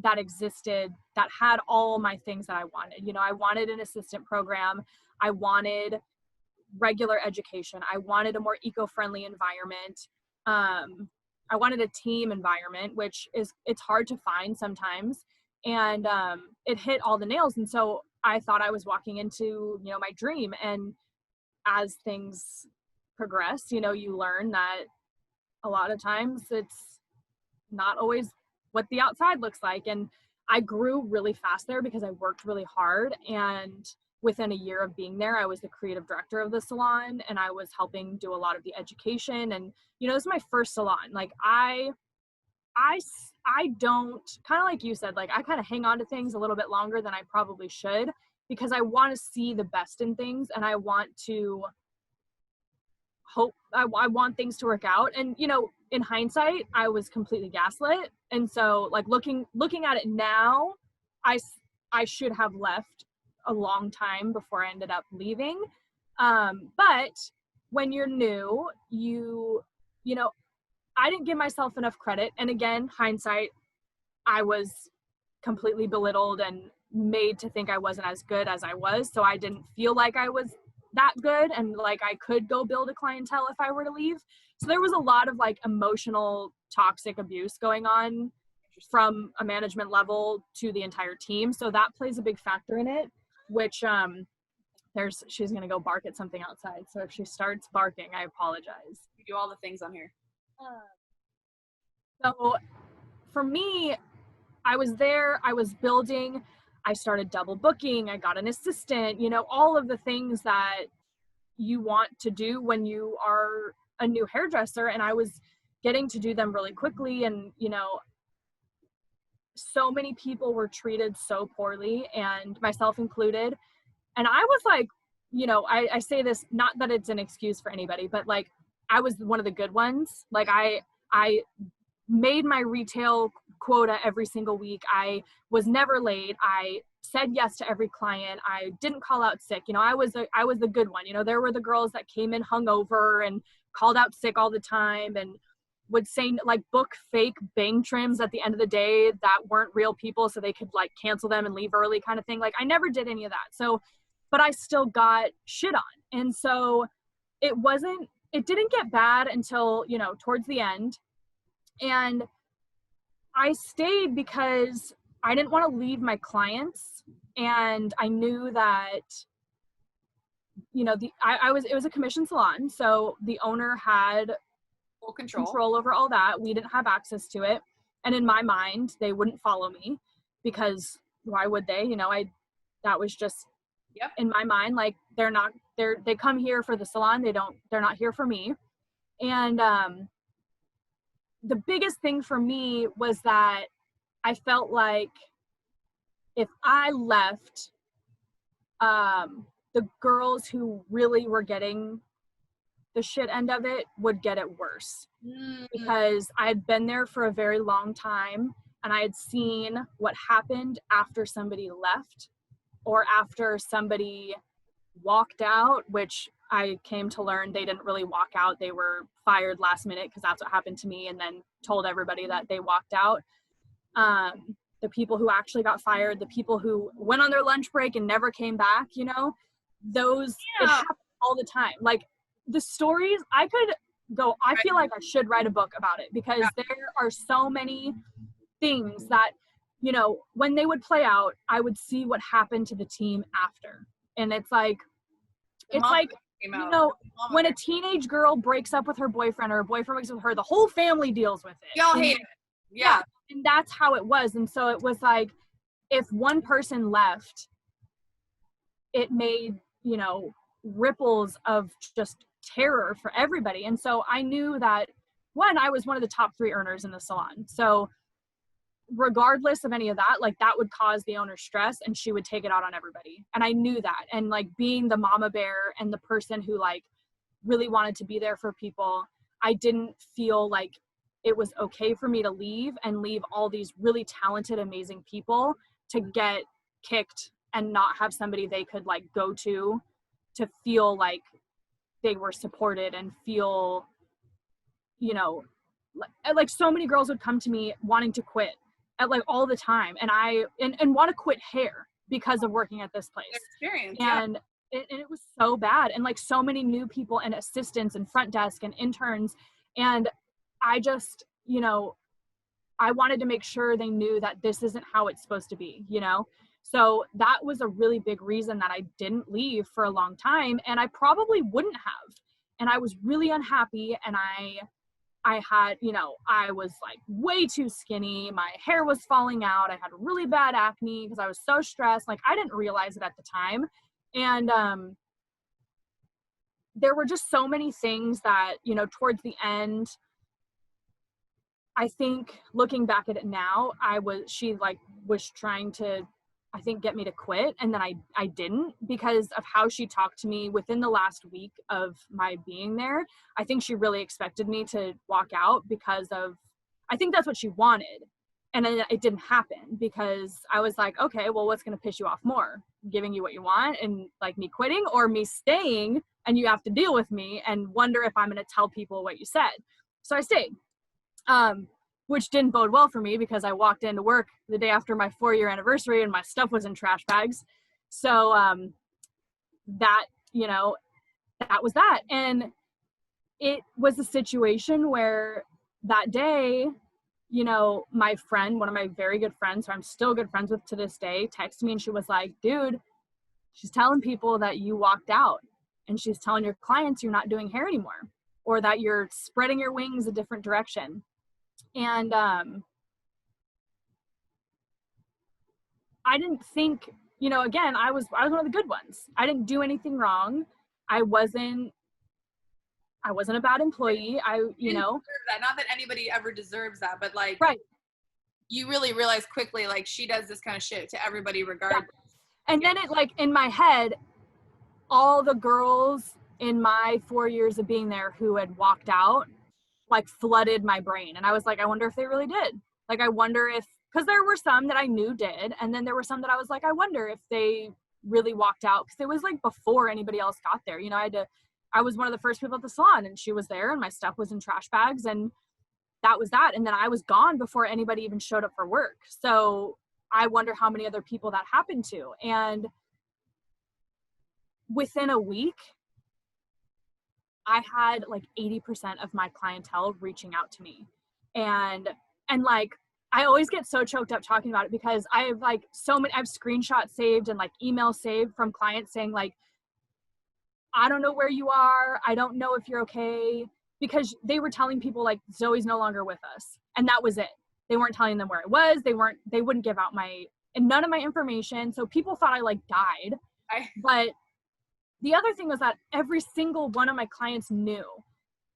that existed that had all my things that I wanted. I wanted an assistant program. I wanted regular education. I wanted a more eco-friendly environment. I wanted a team environment, which it's hard to find sometimes. And it hit all the nails. And so I thought I was walking into, my dream. And as things progress, you learn that a lot of times it's not always what the outside looks like. And I grew really fast there because I worked really hard. And within a year of being there, I was the creative director of the salon, and I was helping do a lot of the education. And, you know, this is my first salon. Like I don't, kind of like you said, like I kind of hang on to things a little bit longer than I probably should, because I want to see the best in things, and I want to hope, I want things to work out. And, you know, in hindsight, I was completely gaslit. And so like looking at it now, I should have left a long time before I ended up leaving. But when you're new, you know, I didn't give myself enough credit. And again, hindsight, I was completely belittled and made to think I wasn't as good as I was. So I didn't feel like I was that good and like I could go build a clientele if I were to leave. So there was a lot of like emotional toxic abuse going on from a management level to the entire team. So that plays a big factor in it, which she's going to go bark at something outside. So if she starts barking, I apologize. You do all the things on here. So for me, I was there, I was building, I started double booking, I got an assistant, you know, all of the things that you want to do when you are a new hairdresser. And I was getting to do them really quickly. And, you know, so many people were treated so poorly, and myself included. And I was like, you know, I say this, not that it's an excuse for anybody, but like, I was one of the good ones. Like I made my retail quota every single week. I was never late. I said yes to every client. I didn't call out sick. You know, I was the good one. You know, there were the girls that came in hungover and called out sick all the time and would say like book fake bang trims at the end of the day that weren't real people so they could like cancel them and leave early kind of thing. Like I never did any of that. So, but I still got shit on. And so it didn't get bad until, you know, towards the end. And I stayed because I didn't want to leave my clients. And I knew that, you know, it was a commission salon. So the owner had Full control over all that. We didn't have access to it. And in my mind, they wouldn't follow me because why would they? You know, that was just in my mind, like they come here for the salon. They're not here for me. And, the biggest thing for me was that I felt like if I left, the girls who really were getting the shit end of it would get it worse. Because I had been there for a very long time and I had seen what happened after somebody left or after somebody walked out, which I came to learn they didn't really walk out. They were fired last minute because that's what happened to me, and then told everybody that they walked out. The people who actually got fired, the people who went on their lunch break and never came back, you know, it happens all the time. Like the stories, I feel like I should write a book about it because there are so many things that, you know, when they would play out, I would see what happened to the team after. And it's like, you know, when a teenage girl breaks up with her boyfriend or her boyfriend breaks up with her, the whole family deals with it. Y'all hate it. Yeah. And that's how it was. And so it was like, if one person left, it made, you know, ripples of just terror for everybody. And so I knew that, one, I was one of the top 3 earners in the salon. So regardless of any of that, like that would cause the owner stress and she would take it out on everybody. And I knew that. And like being the mama bear and the person who like really wanted to be there for people, I didn't feel like it was okay for me to leave and leave all these really talented, amazing people to get kicked and not have somebody they could like go to feel like they were supported and feel, you know, like so many girls would come to me wanting to quit at like all the time. And want to quit hair because of working at this place. Experience, and it was so bad. And like so many new people and assistants and front desk and interns. And I just, you know, I wanted to make sure they knew that this isn't how it's supposed to be, you know? So that was a really big reason that I didn't leave for a long time. And I probably wouldn't have. And I was really unhappy. And I had, you know, I was like way too skinny. My hair was falling out. I had really bad acne because I was so stressed. Like I didn't realize it at the time. And there were just so many things that, you know, towards the end, I think looking back at it now, she like was trying to, I think, get me to quit. And then I didn't, because of how she talked to me within the last week of my being there. I think she really expected me to walk out because of, I think that's what she wanted. And then it didn't happen, because I was like, okay, well, what's going to piss you off more? Giving you what you want and like me quitting, or me staying and you have to deal with me and wonder if I'm going to tell people what you said. So I stayed. Which didn't bode well for me, because I walked into work the day after my 4-year anniversary and my stuff was in trash bags. So that, you know, that was that. And it was a situation where that day, you know, my friend, one of my very good friends, who I'm still good friends with to this day, texted me and she was like, dude, she's telling people that you walked out, and she's telling your clients you're not doing hair anymore, or that you're spreading your wings a different direction. And I didn't think, you know, again, I was one of the good ones. I didn't do anything wrong. I wasn't a bad employee. You know, that. Not that anybody ever deserves that, but like, right. You really realize quickly, like, she does this kind of shit to everybody regardless. Yeah. And then it, like, in my head, all the girls in my 4 years of being there who had walked out, like, flooded my brain. And I was like, I wonder if they really did. Like, I wonder if, because there were some that I knew did, and then there were some that I was like, I wonder if they really walked out, because it was like before anybody else got there. You know, I was one of the first people at the salon, and she was there, and my stuff was in trash bags, and that was that. And then I was gone before anybody even showed up for work. So I wonder how many other people that happened to. And within a week, I had like 80% of my clientele reaching out to me. And like, I always get so choked up talking about it, because I have like so many, I have screenshots saved and like emails saved from clients saying like, I don't know where you are. I don't know if you're okay. Because they were telling people like, Zoe's no longer with us. And that was it. They weren't telling them where it was. They wouldn't give out none of my information. So people thought I like died. But the other thing was that every single one of my clients knew,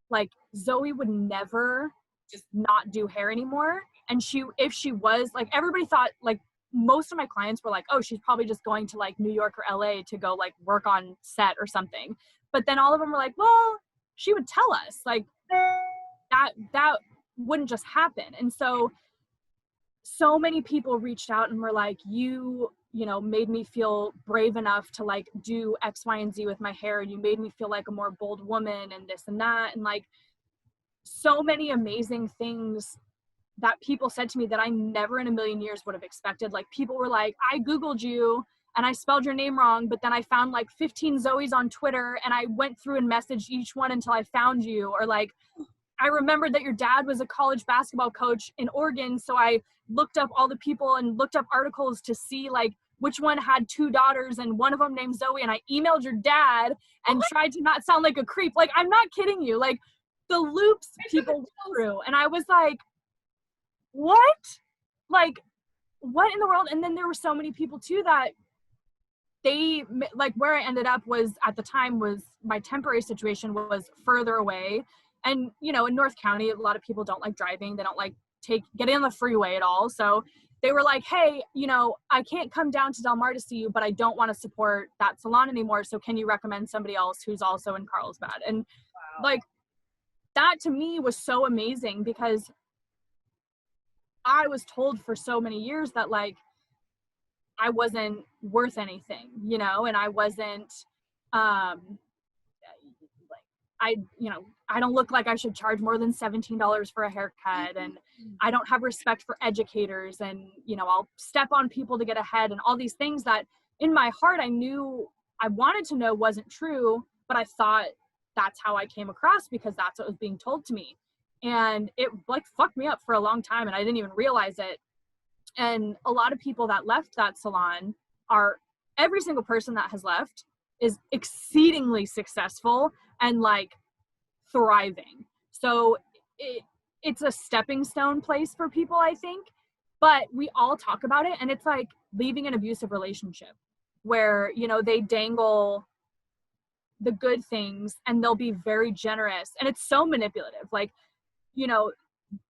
like, Zoe would never just not do hair anymore. And if she was, like, everybody thought, like, most of my clients were like, oh, she's probably just going to like New York or LA to go like work on set or something. But then all of them were like, well, she would tell us, like, that wouldn't just happen. And so many people reached out and were like, you know, made me feel brave enough to like do X, Y, and Z with my hair. And you made me feel like a more bold woman and this and that. And like, so many amazing things that people said to me that I never in a million years would have expected. Like, people were like, I Googled you and I spelled your name wrong, but then I found like 15 Zoes on Twitter and I went through and messaged each one until I found you. Or like, I remembered that your dad was a college basketball coach in Oregon. So I looked up all the people and looked up articles to see like which one had 2 daughters and one of them named Zoe. And I emailed your dad and tried to not sound like a creep. Like, I'm not kidding you. Like, the loops people went through. And I was like, what? Like, what in the world? And then there were so many people too that they, like, where I ended up was, at the time, was my temporary situation was further away. And, you know, in North County, a lot of people don't like driving. They don't like getting on the freeway at all. So they were like, hey, you know, I can't come down to Del Mar to see you, but I don't want to support that salon anymore. So can you recommend somebody else who's also in Carlsbad? And like, that to me was so amazing, because I was told for so many years that like I wasn't worth anything, you know, and I wasn't, I don't look like I should charge more than $17 for a haircut, and I don't have respect for educators, and, you know, I'll step on people to get ahead, and all these things that in my heart I knew I wanted to know wasn't true, but I thought that's how I came across because that's what was being told to me. And it like fucked me up for a long time, and I didn't even realize it. And a lot of people that left that salon every single person that has left is exceedingly successful and like thriving. So it's a stepping stone place for people, I think. But we all talk about it, and it's like leaving an abusive relationship. where, you know, they dangle the good things and they'll be very generous. And it's so manipulative. Like, you know,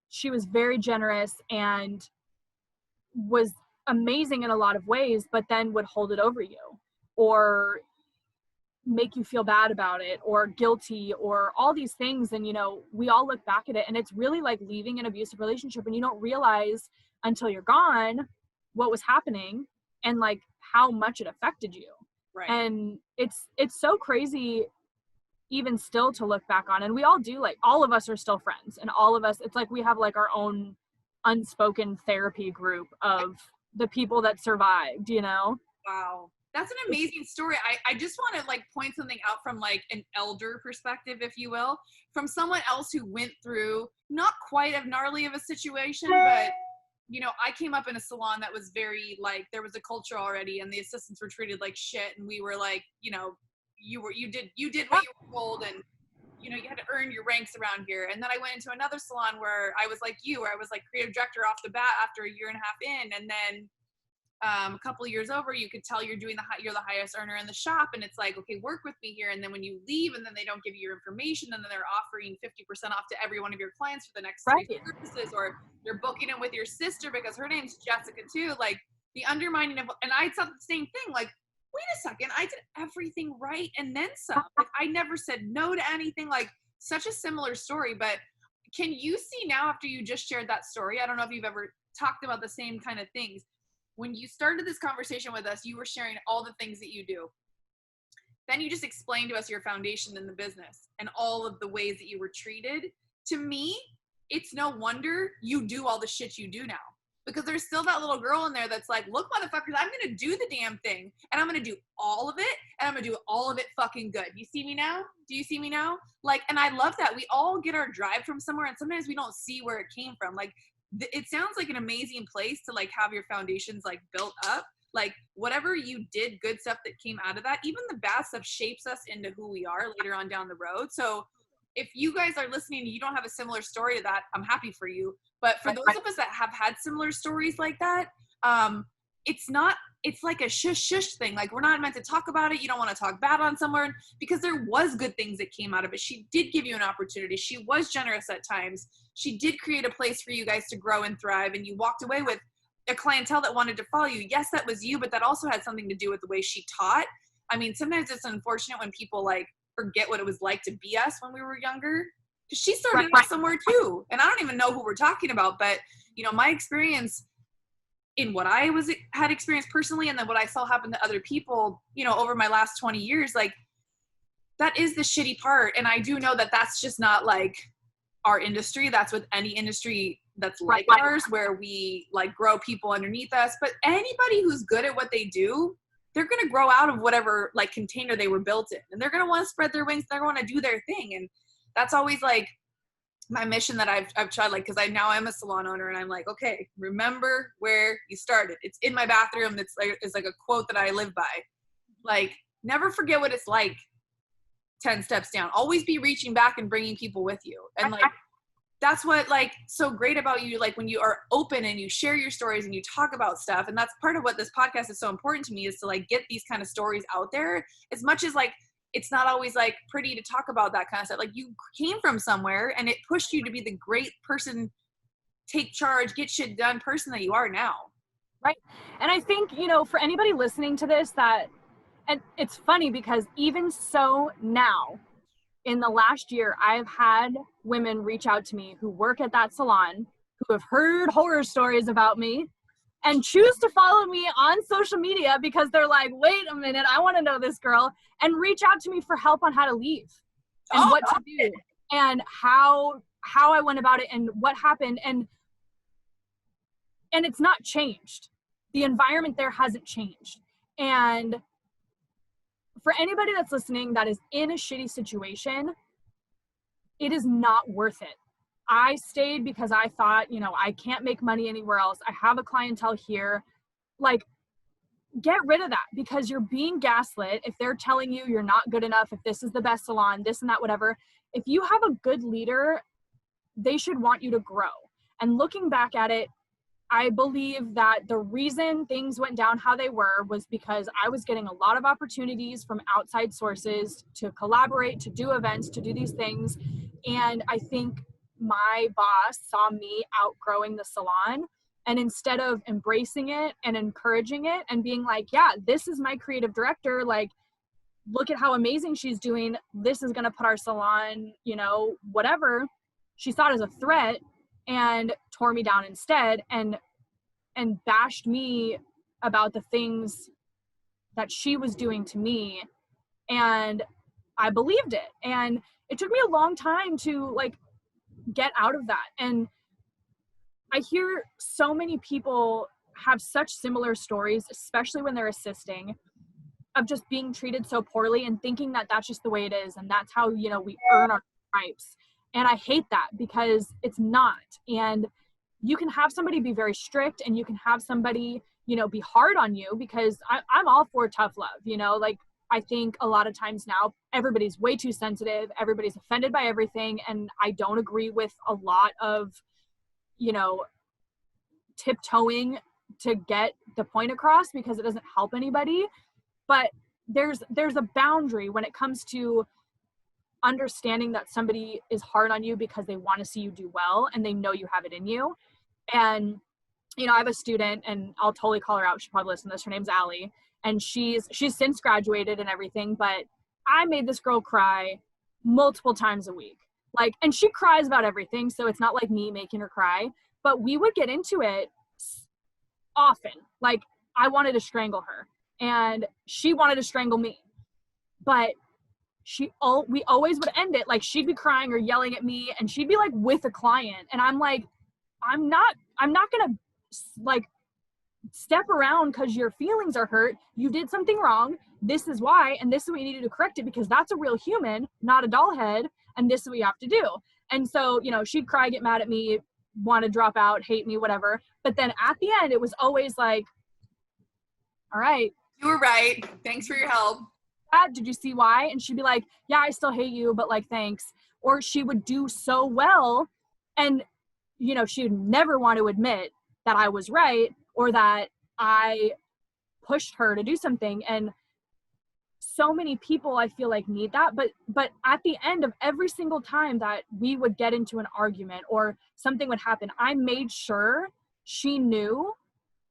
she was very generous and was amazing in a lot of ways, but then would hold it over you or make you feel bad about it or guilty or all these things. And, you know, we all look back at it and it's really like leaving an abusive relationship and you don't realize until you're gone what was happening and like how much it affected you. Right. And it's so crazy even still to look back on. And we all do, like, all of us are still friends and all of us, it's like we have like our own unspoken therapy group of the people that survived, you know? Wow. That's an amazing story. I just want to like point something out from like an elder perspective, if you will, from someone else who went through not quite as gnarly of a situation, but you know, I came up in a salon that was very like, there was a culture already and the assistants were treated like shit. And we were like, you know, you did what you were told and, you know, you had to earn your ranks around here. And then I went into another salon where I was like you, where I was like creative director off the bat after a year and a half in. And then a couple of years over, you could tell you're the highest earner in the shop. And it's like, okay, work with me here. And then when you leave and then they don't give you your information and then they're offering 50% off to every one of your clients for the next 3 services, or they're booking it with your sister because her name's Jessica too. Like the undermining of, and I thought the same thing, like, wait a second, I did everything right and then some. Like I never said no to anything. Like such a similar story. But can you see now after you just shared that story, I don't know if you've ever talked about the same kind of things. When you started this conversation with us, you were sharing all the things that you do. Then you just explained to us your foundation in the business and all of the ways that you were treated. To me, it's no wonder you do all the shit you do now. Because there's still that little girl in there that's like, look, motherfuckers, I'm going to do the damn thing. And I'm going to do all of it. And I'm going to do all of it fucking good. You see me now? Do you see me now? Like, and I love that. We all get our drive from somewhere. And sometimes we don't see where it came from. Like, it sounds like an amazing place to like have your foundations like built up. Like whatever you did, good stuff that came out of that, even the bad stuff shapes us into who we are later on down the road. So if you guys are listening and you don't have a similar story to that, I'm happy for you. But for those of us that have had similar stories like that, it's like a shush thing. Like we're not meant to talk about it. You don't want to talk bad on someone because there was good things that came out of it. She did give you an opportunity. She was generous at times. She did create a place for you guys to grow and thrive. And you walked away with a clientele that wanted to follow you. Yes, that was you, but that also had something to do with the way she taught. I mean, sometimes it's unfortunate when people like forget what it was like to be us when we were younger. Because she started off somewhere too. And I don't even know who we're talking about, but you know, my experience in what I had experienced personally and then what I saw happen to other people, you know, over my last 20 years, like that is the shitty part. And I do know that that's just not like our industry. That's with any industry that's like ours, where we like grow people underneath us. But anybody who's good at what they do, they're going to grow out of whatever like container they were built in. And they're going to want to spread their wings. They're going to do their thing. And that's always like my mission that I've tried, like, because now I'm a salon owner and I'm like, okay, remember where you started. It's in my bathroom. It's like a quote that I live by. Like, never forget what it's like 10 steps down. Always be reaching back and bringing people with you. And like, that's what like so great about you, like when you are open and you share your stories and you talk about stuff. And that's part of what this podcast is so important to me, is to like get these kind of stories out there, as much as like it's not always like pretty to talk about that kind of stuff. Like you came from somewhere and it pushed you to be the great person, take charge, get shit done person that you are now. Right. And I think, you know, for anybody listening to this, that, and it's funny because even so now in the last year, I've had women reach out to me who work at that salon, who have heard horror stories about me and choose to follow me on social media because they're like, wait a minute, I want to know this girl, and reach out to me for help on how to leave and what to do and how I went about it and what happened. And it's not changed. The environment there hasn't changed. And for anybody that's listening that is in a shitty situation, it is not worth it. I stayed because I thought, you know, I can't make money anywhere else. I have a clientele here. Like, get rid of that, because you're being gaslit. If they're telling you you're not good enough, if this is the best salon, this and that, whatever, if you have a good leader, they should want you to grow. And looking back at it, I believe that the reason things went down how they were was because I was getting a lot of opportunities from outside sources to collaborate, to do events, to do these things. And I think my boss saw me outgrowing the salon. And instead of embracing it and encouraging it and being like, yeah, this is my creative director, like, look at how amazing she's doing. This is going to put our salon, whatever. She saw it as a threat and tore me down instead and bashed me about the things that she was doing to me. And I believed it. And it took me a long time to like get out of that. And I hear so many people have such similar stories, especially when they're assisting, of just being treated so poorly and thinking that that's just the way it is. And that's how, we earn our stripes. And I hate that because it's not. And you can have somebody be very strict and you can have somebody, be hard on you, because I'm all for tough love, like I think a lot of times now everybody's way too sensitive. Everybody's offended by everything. And I don't agree with a lot of, tiptoeing to get the point across because it doesn't help anybody. But there's a boundary when it comes to understanding that somebody is hard on you because they want to see you do well and they know you have it in you. And, I have a student, and I'll totally call her out. She'll probably listen to this. Her name's Allie. And she's since graduated and everything, but I made this girl cry multiple times a week. Like, and she cries about everything. So it's not like me making her cry, but we would get into it often. Like, I wanted to strangle her and she wanted to strangle me, but we always would end it. Like, she'd be crying or yelling at me and she'd be like with a client. And I'm like, I'm not going to like step around because your feelings are hurt. You did something wrong. This is why, and this is what you need to do to correct it, because that's a real human, not a doll head. And this is what you have to do. And so, she'd cry, get mad at me, want to drop out, hate me, whatever. But then at the end, it was always like, all right. You were right. Thanks for your help. Did you see why? And she'd be like, yeah, I still hate you, but like, thanks. Or she would do so well. And, she would never want to admit that I was right or that I pushed her to do something. And so many people, I feel like, need that. But at the end of every single time that we would get into an argument or something would happen, I made sure she knew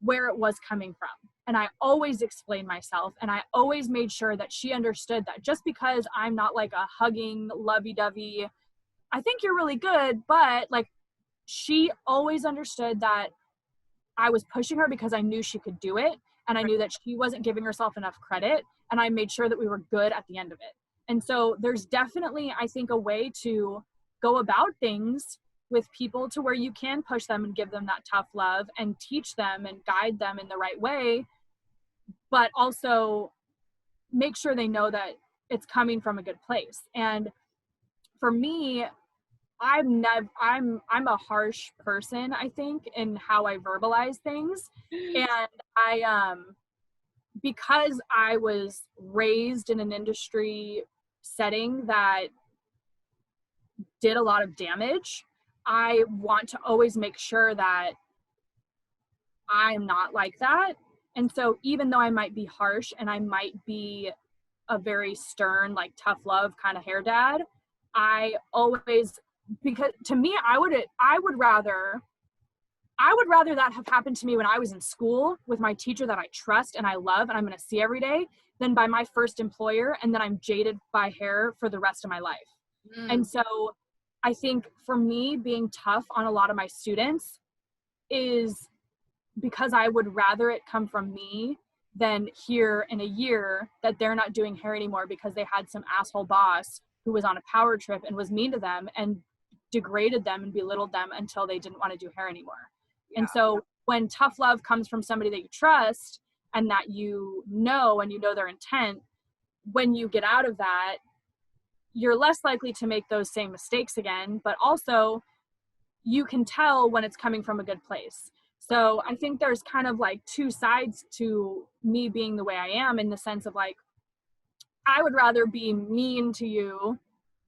where it was coming from. And I always explained myself, and I always made sure that she understood that just because I'm not like a hugging, lovey-dovey, I think you're really good, but like, she always understood that I was pushing her because I knew she could do it. And I knew that she wasn't giving herself enough credit. And I made sure that we were good at the end of it. And so there's definitely, I think, a way to go about things with people to where you can push them and give them that tough love and teach them and guide them in the right way, but also make sure they know that it's coming from a good place. And for me, I'm a harsh person, I think, in how I verbalize things. And I, because I was raised in an industry setting that did a lot of damage, I want to always make sure that I'm not like that. And so even though I might be harsh and I might be a very stern, like tough love kind of hair dad, I always, because to me, I would rather that have happened to me when I was in school with my teacher that I trust and I love and I'm going to see every day than by my first employer and then I'm jaded by hair for the rest of my life. And so I think for me, being tough on a lot of my students is because I would rather it come from me than hear in a year that they're not doing hair anymore because they had some asshole boss who was on a power trip and was mean to them and degraded them and belittled them until they didn't want to do hair anymore. Yeah. And so when tough love comes from somebody that you trust and that you know and you know their intent, when you get out of that, you're less likely to make those same mistakes again, but also you can tell when it's coming from a good place. So I think there's kind of like two sides to me being the way I am, in the sense of like, I would rather be mean to you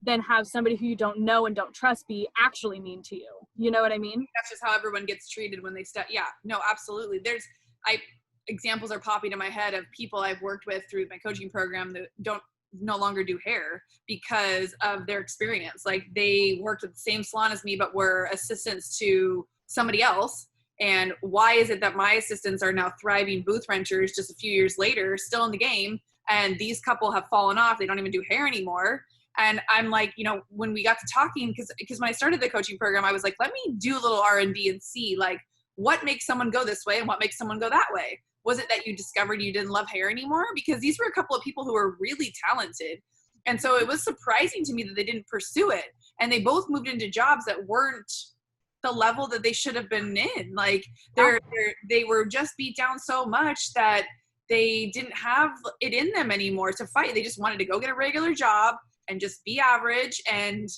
than have somebody who you don't know and don't trust be actually mean to you. You know what I mean? That's just how everyone gets treated when they step. Yeah, no, absolutely. Examples are popping in my head of people I've worked with through my coaching program that no longer do hair because of their experience. Like they worked at the same salon as me, but were assistants to somebody else. And why is it that my assistants are now thriving booth renters just a few years later, still in the game? And these couple have fallen off. They don't even do hair anymore. And I'm like, when we got to talking, because when I started the coaching program, I was like, let me do a little R&D and see like what makes someone go this way and what makes someone go that way. Was it that you discovered you didn't love hair anymore? Because these were a couple of people who were really talented. And so it was surprising to me that they didn't pursue it. And they both moved into jobs that weren't the level that they should have been in. Like they were just beat down so much that they didn't have it in them anymore to fight. They just wanted to go get a regular job and just be average and,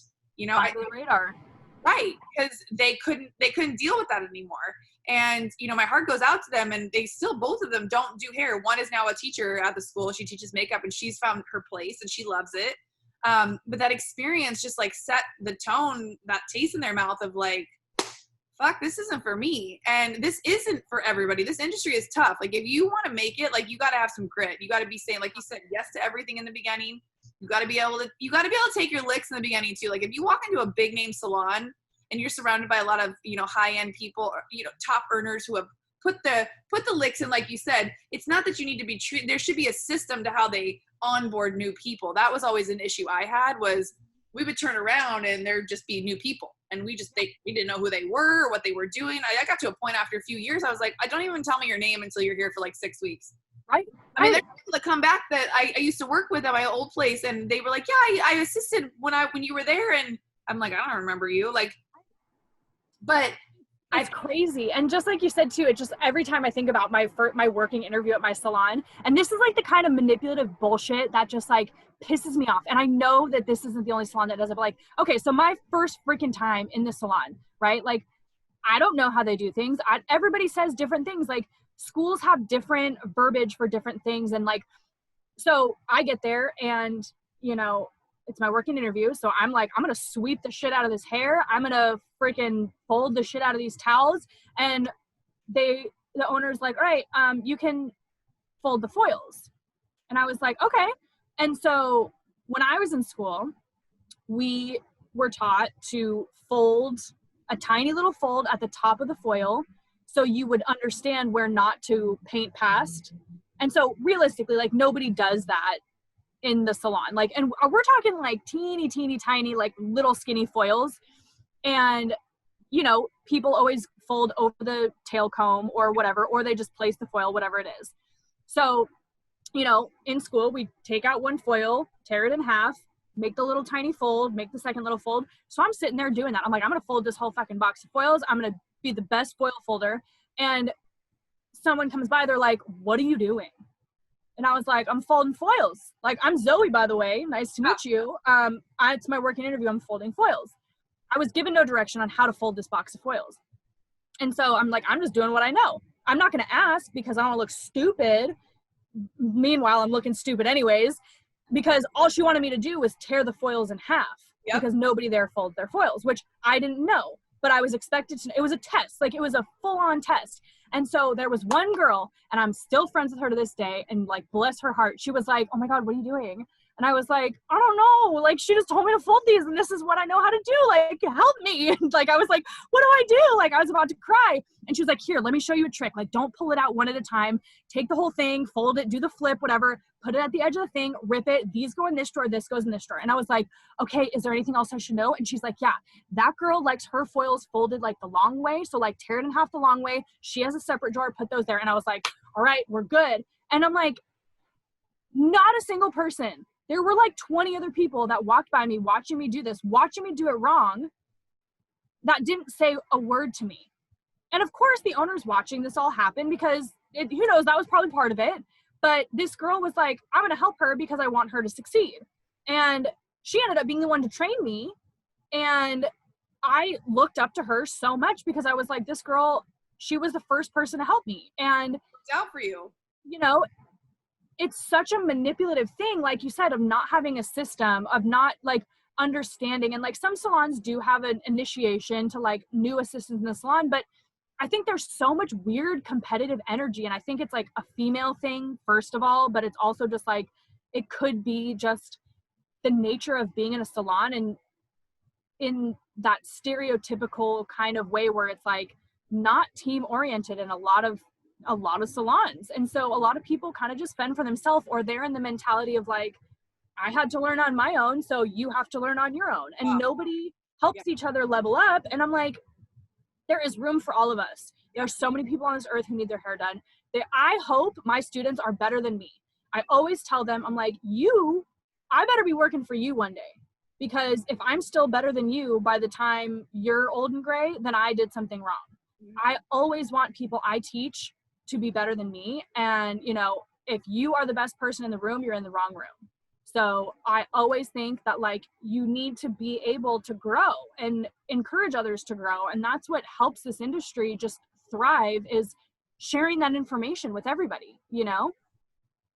on the radar. Right. Because they couldn't deal with that anymore. And, my heart goes out to them, and they still, both of them don't do hair. One is now a teacher at the school. She teaches makeup and she's found her place and she loves it. But that experience just like set the tone, that taste in their mouth of like, fuck, this isn't for me. And this isn't for everybody. This industry is tough. Like if you want to make it, like you got to have some grit. You got to be saying, like you said, yes to everything in the beginning. You got to be able to take your licks in the beginning too. Like if you walk into a big name salon and you're surrounded by a lot of, high end people, or, top earners who have put the licks in, like you said, it's not that you need to be treated. There should be a system to how they onboard new people. That was always an issue I had, was we would turn around and there'd just be new people. And we didn't know who they were or what they were doing. I got to a point after a few years, I was like, I don't even tell me your name until you're here for like 6 weeks. Right. I mean, there's people that come back that I used to work with at my old place, and they were like, yeah, I assisted when you were there. And I'm like, I don't remember you. Like, but it's crazy. And just like you said too, it just, every time I think about my working interview at my salon, and this is like the kind of manipulative bullshit that just like pisses me off. And I know that this isn't the only salon that does it, but like, okay, so my first freaking time in the salon, right? Like, I don't know how they do things. Everybody says different things. Like schools have different verbiage for different things. And like, so I get there and, it's my working interview. So I'm like, I'm going to sweep the shit out of this hair. I'm going to freaking fold the shit out of these towels. And the owner's like, all right, you can fold the foils. And I was like, okay. And so when I was in school, we were taught to fold a tiny little fold at the top of the foil so you would understand where not to paint past. And so realistically, like nobody does that in the salon. Like, and we're talking like teeny tiny, like little skinny foils. And, people always fold over the tail comb or whatever, or they just place the foil, whatever it is. So, in school, we take out one foil, tear it in half, make the little tiny fold, make the second little fold. So I'm sitting there doing that. I'm like, I'm going to fold this whole fucking box of foils. I'm going to be the best foil folder. And someone comes by, they're like, what are you doing? And I was like, I'm folding foils. Like, I'm Zoe, by the way. Nice to meet you. It's my working interview. I'm folding foils. I was given no direction on how to fold this box of foils. And so I'm like, I'm just doing what I know. I'm not going to ask because I don't look stupid. Meanwhile, I'm looking stupid anyways, because all she wanted me to do was tear the foils in half. Yep. Because nobody there folds their foils, which I didn't know, but I was expected to. It was a test. Like, it was a full-on test. And so there was one girl, and I'm still friends with her to this day, and like, bless her heart, she was like, oh my God, what are you doing? And I was like, I don't know. Like, she just told me to fold these, and this is what I know how to do. Like, help me. And like, I was like, what do I do? Like, I was about to cry. And she was like, here, let me show you a trick. Like, don't pull it out one at a time. Take the whole thing, fold it, do the flip, whatever, put it at the edge of the thing, rip it. These go in this drawer, this goes in this drawer. And I was like, okay, is there anything else I should know? And she's like, yeah, that girl likes her foils folded like the long way. So like, tear it in half the long way. She has a separate drawer, put those there. And I was like, all right, we're good. And I'm like, not a single person. There were like 20 other people that walked by me, watching me do this, watching me do it wrong, that didn't say a word to me. And of course, the owner's watching this all happen because who knows, that was probably part of it. But this girl was like, I'm going to help her because I want her to succeed. And she ended up being the one to train me. And I looked up to her so much because I was like, this girl, she was the first person to help me. And it's out for you. It's such a manipulative thing, like you said, of not having a system, of not like understanding. And like some salons do have an initiation to like new assistants in the salon, but I think there's so much weird competitive energy. And I think it's like a female thing, first of all, but it's also just like, it could be just the nature of being in a salon and in that stereotypical kind of way where it's like not team oriented in a lot of salons. And so a lot of people kind of just fend for themselves, or they're in the mentality of like, I had to learn on my own, so you have to learn on your own. And nobody helps each other level up. And I'm like, there is room for all of us. There are so many people on this earth who need their hair done. I hope my students are better than me. I always tell them, I'm like, I better be working for you one day. Because if I'm still better than you by the time you're old and gray, then I did something wrong. I always want people I teach to be better than me. And, you know, if you are the best person in the room, you're in the wrong room. So I always think that like you need to be able to grow and encourage others to grow. And that's what helps this industry just thrive, is sharing that information with everybody, you know?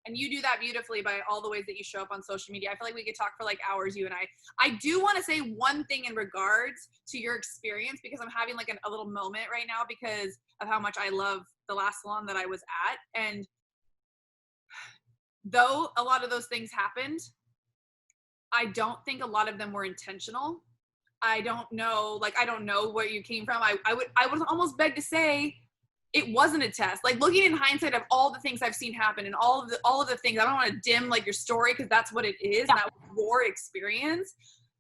And you do that beautifully by all the ways that you show up on social media. I feel like we could talk for like hours, you and I. I do want to say one thing in regards to your experience, because I'm having like a little moment right now because of how much I love the last salon that I was at. And though a lot of those things happened, I don't think a lot of them were intentional. I don't know where you came from. I would almost beg to say it wasn't a test. Like looking in hindsight of all the things I've seen happen and all of the things, I don't want to dim like your story because that's what it is. And that was your experience.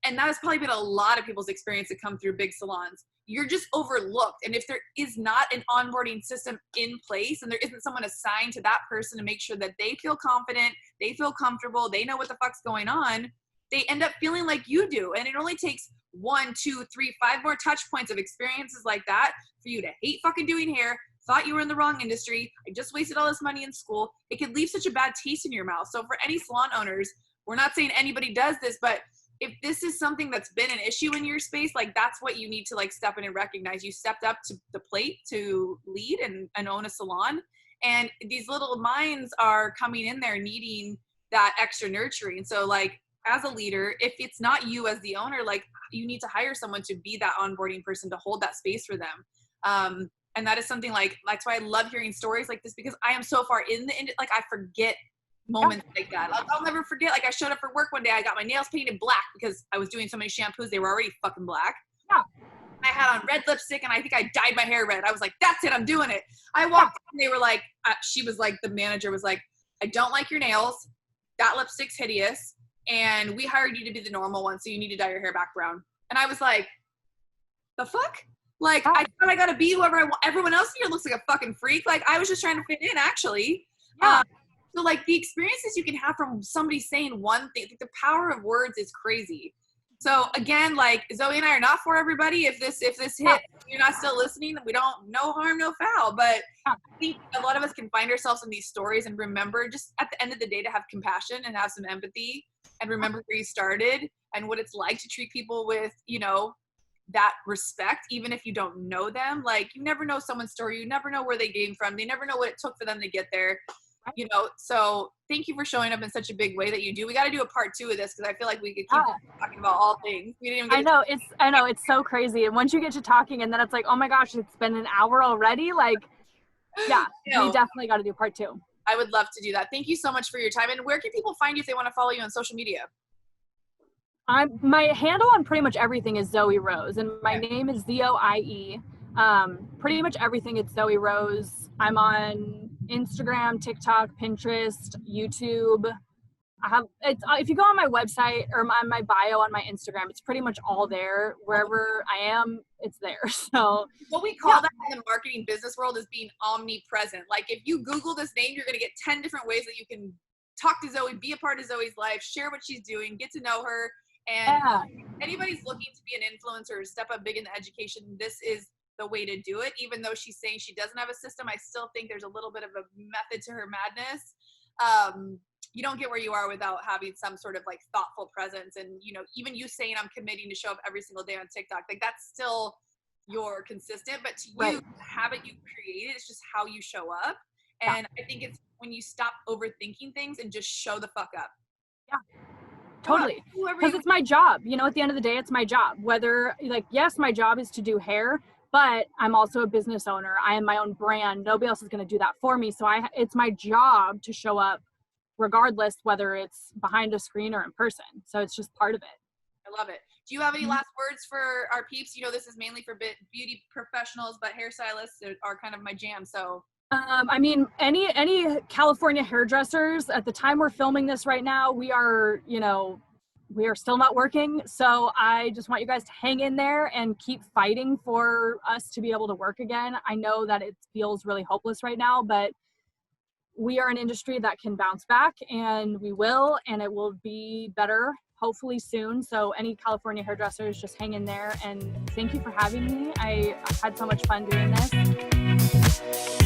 And that has probably been a lot of people's experience that come through big salons. You're just overlooked. And if there is not an onboarding system in place and there isn't someone assigned to that person to make sure that they feel confident, they feel comfortable, they know what the fuck's going on, they end up feeling like you do. And it only takes 1, 2, 3, 5 more touch points of experiences like that for you to hate fucking doing hair, thought you were in the wrong industry, I just wasted all this money in school. It could leave such a bad taste in your mouth. So for any salon owners, we're not saying anybody does this, but if this is something that's been an issue in your space, like that's what you need to like step in and recognize. You stepped up to the plate to lead and own a salon. And these little minds are coming in there needing that extra nurturing. So like as a leader, if it's not you as the owner, like you need to hire someone to be that onboarding person to hold that space for them. And that is something like, that's why I love hearing stories like this, because I am so far in like I forget moments like that. I'll never forget, like I showed up for work one day, I got my nails painted black because I was doing so many shampoos, they were already fucking black. Yeah. I had on red lipstick and I think I dyed my hair red. I was like, that's it, I'm doing it. I walked in and they were like, she was like, the manager was like, I don't like your nails. That lipstick's hideous. And we hired you to be the normal one, so you need to dye your hair back brown. And I was like, the fuck? Like, I thought I gotta be whoever I want. Everyone else here looks like a fucking freak. Like, I was just trying to fit in, actually. Yeah. So, like, the experiences you can have from somebody saying one thing, like, the power of words is crazy. So, again, like, Zoie and I are not for everybody. If this hit, you're not still listening, we don't, no harm, no foul. But I think a lot of us can find ourselves in these stories and remember just at the end of the day to have compassion and have some empathy and remember where you started and what it's like to treat people with, you know, that respect, even if you don't know them. Like, you never know someone's story. You never know where they came from. They never know what it took for them to get there, you know? So thank you for showing up in such a big way that you do. We got to do a part 2 of this, because I feel like we could keep talking about all things. We didn't even get I know it's so crazy. And once you get to talking and then it's like, oh my gosh, it's been an hour already. Like, yeah, we definitely got to do part 2. I would love to do that. Thank you so much for your time. And where can people find you if they want to follow you on social media? My handle on pretty much everything is Zoie Rose, and my name is Zoie. Pretty much everything, it's Zoie Rose. I'm on Instagram, TikTok, Pinterest, YouTube. If you go on my website or my bio on my Instagram, it's pretty much all there. Wherever I am, it's there. So what we call that in the marketing business world is being omnipresent. Like, if you Google this name, you're going to get 10 different ways that you can talk to Zoie, be a part of Zoie's life, share what she's doing, get to know her. And if anybody's looking to be an influencer or step up big in the education, this is the way to do it. Even though she's saying she doesn't have a system, I still think there's a little bit of a method to her madness. You don't get where you are without having some sort of like thoughtful presence. And, you know, even you saying I'm committing to show up every single day on TikTok, like that's still you're consistent, but to you, the habit you created, it's just how you show up. And I think it's when you stop overthinking things and just show the fuck up. Yeah. Totally. Because it's my job. You know, at the end of the day, it's my job. Whether, like, yes, my job is to do hair, but I'm also a business owner. I am my own brand. Nobody else is going to do that for me. So it's my job to show up regardless, whether it's behind a screen or in person. So it's just part of it. I love it. Do you have any last words for our peeps? You know, this is mainly for beauty professionals, but hairstylists are kind of my jam. So I mean, any California hairdressers, at the time we're filming this right now, we are still not working. So I just want you guys to hang in there and keep fighting for us to be able to work again. I know that it feels really hopeless right now, but we are an industry that can bounce back, and we will, and it will be better hopefully soon. So any California hairdressers, just hang in there, and thank you for having me. I had so much fun doing this.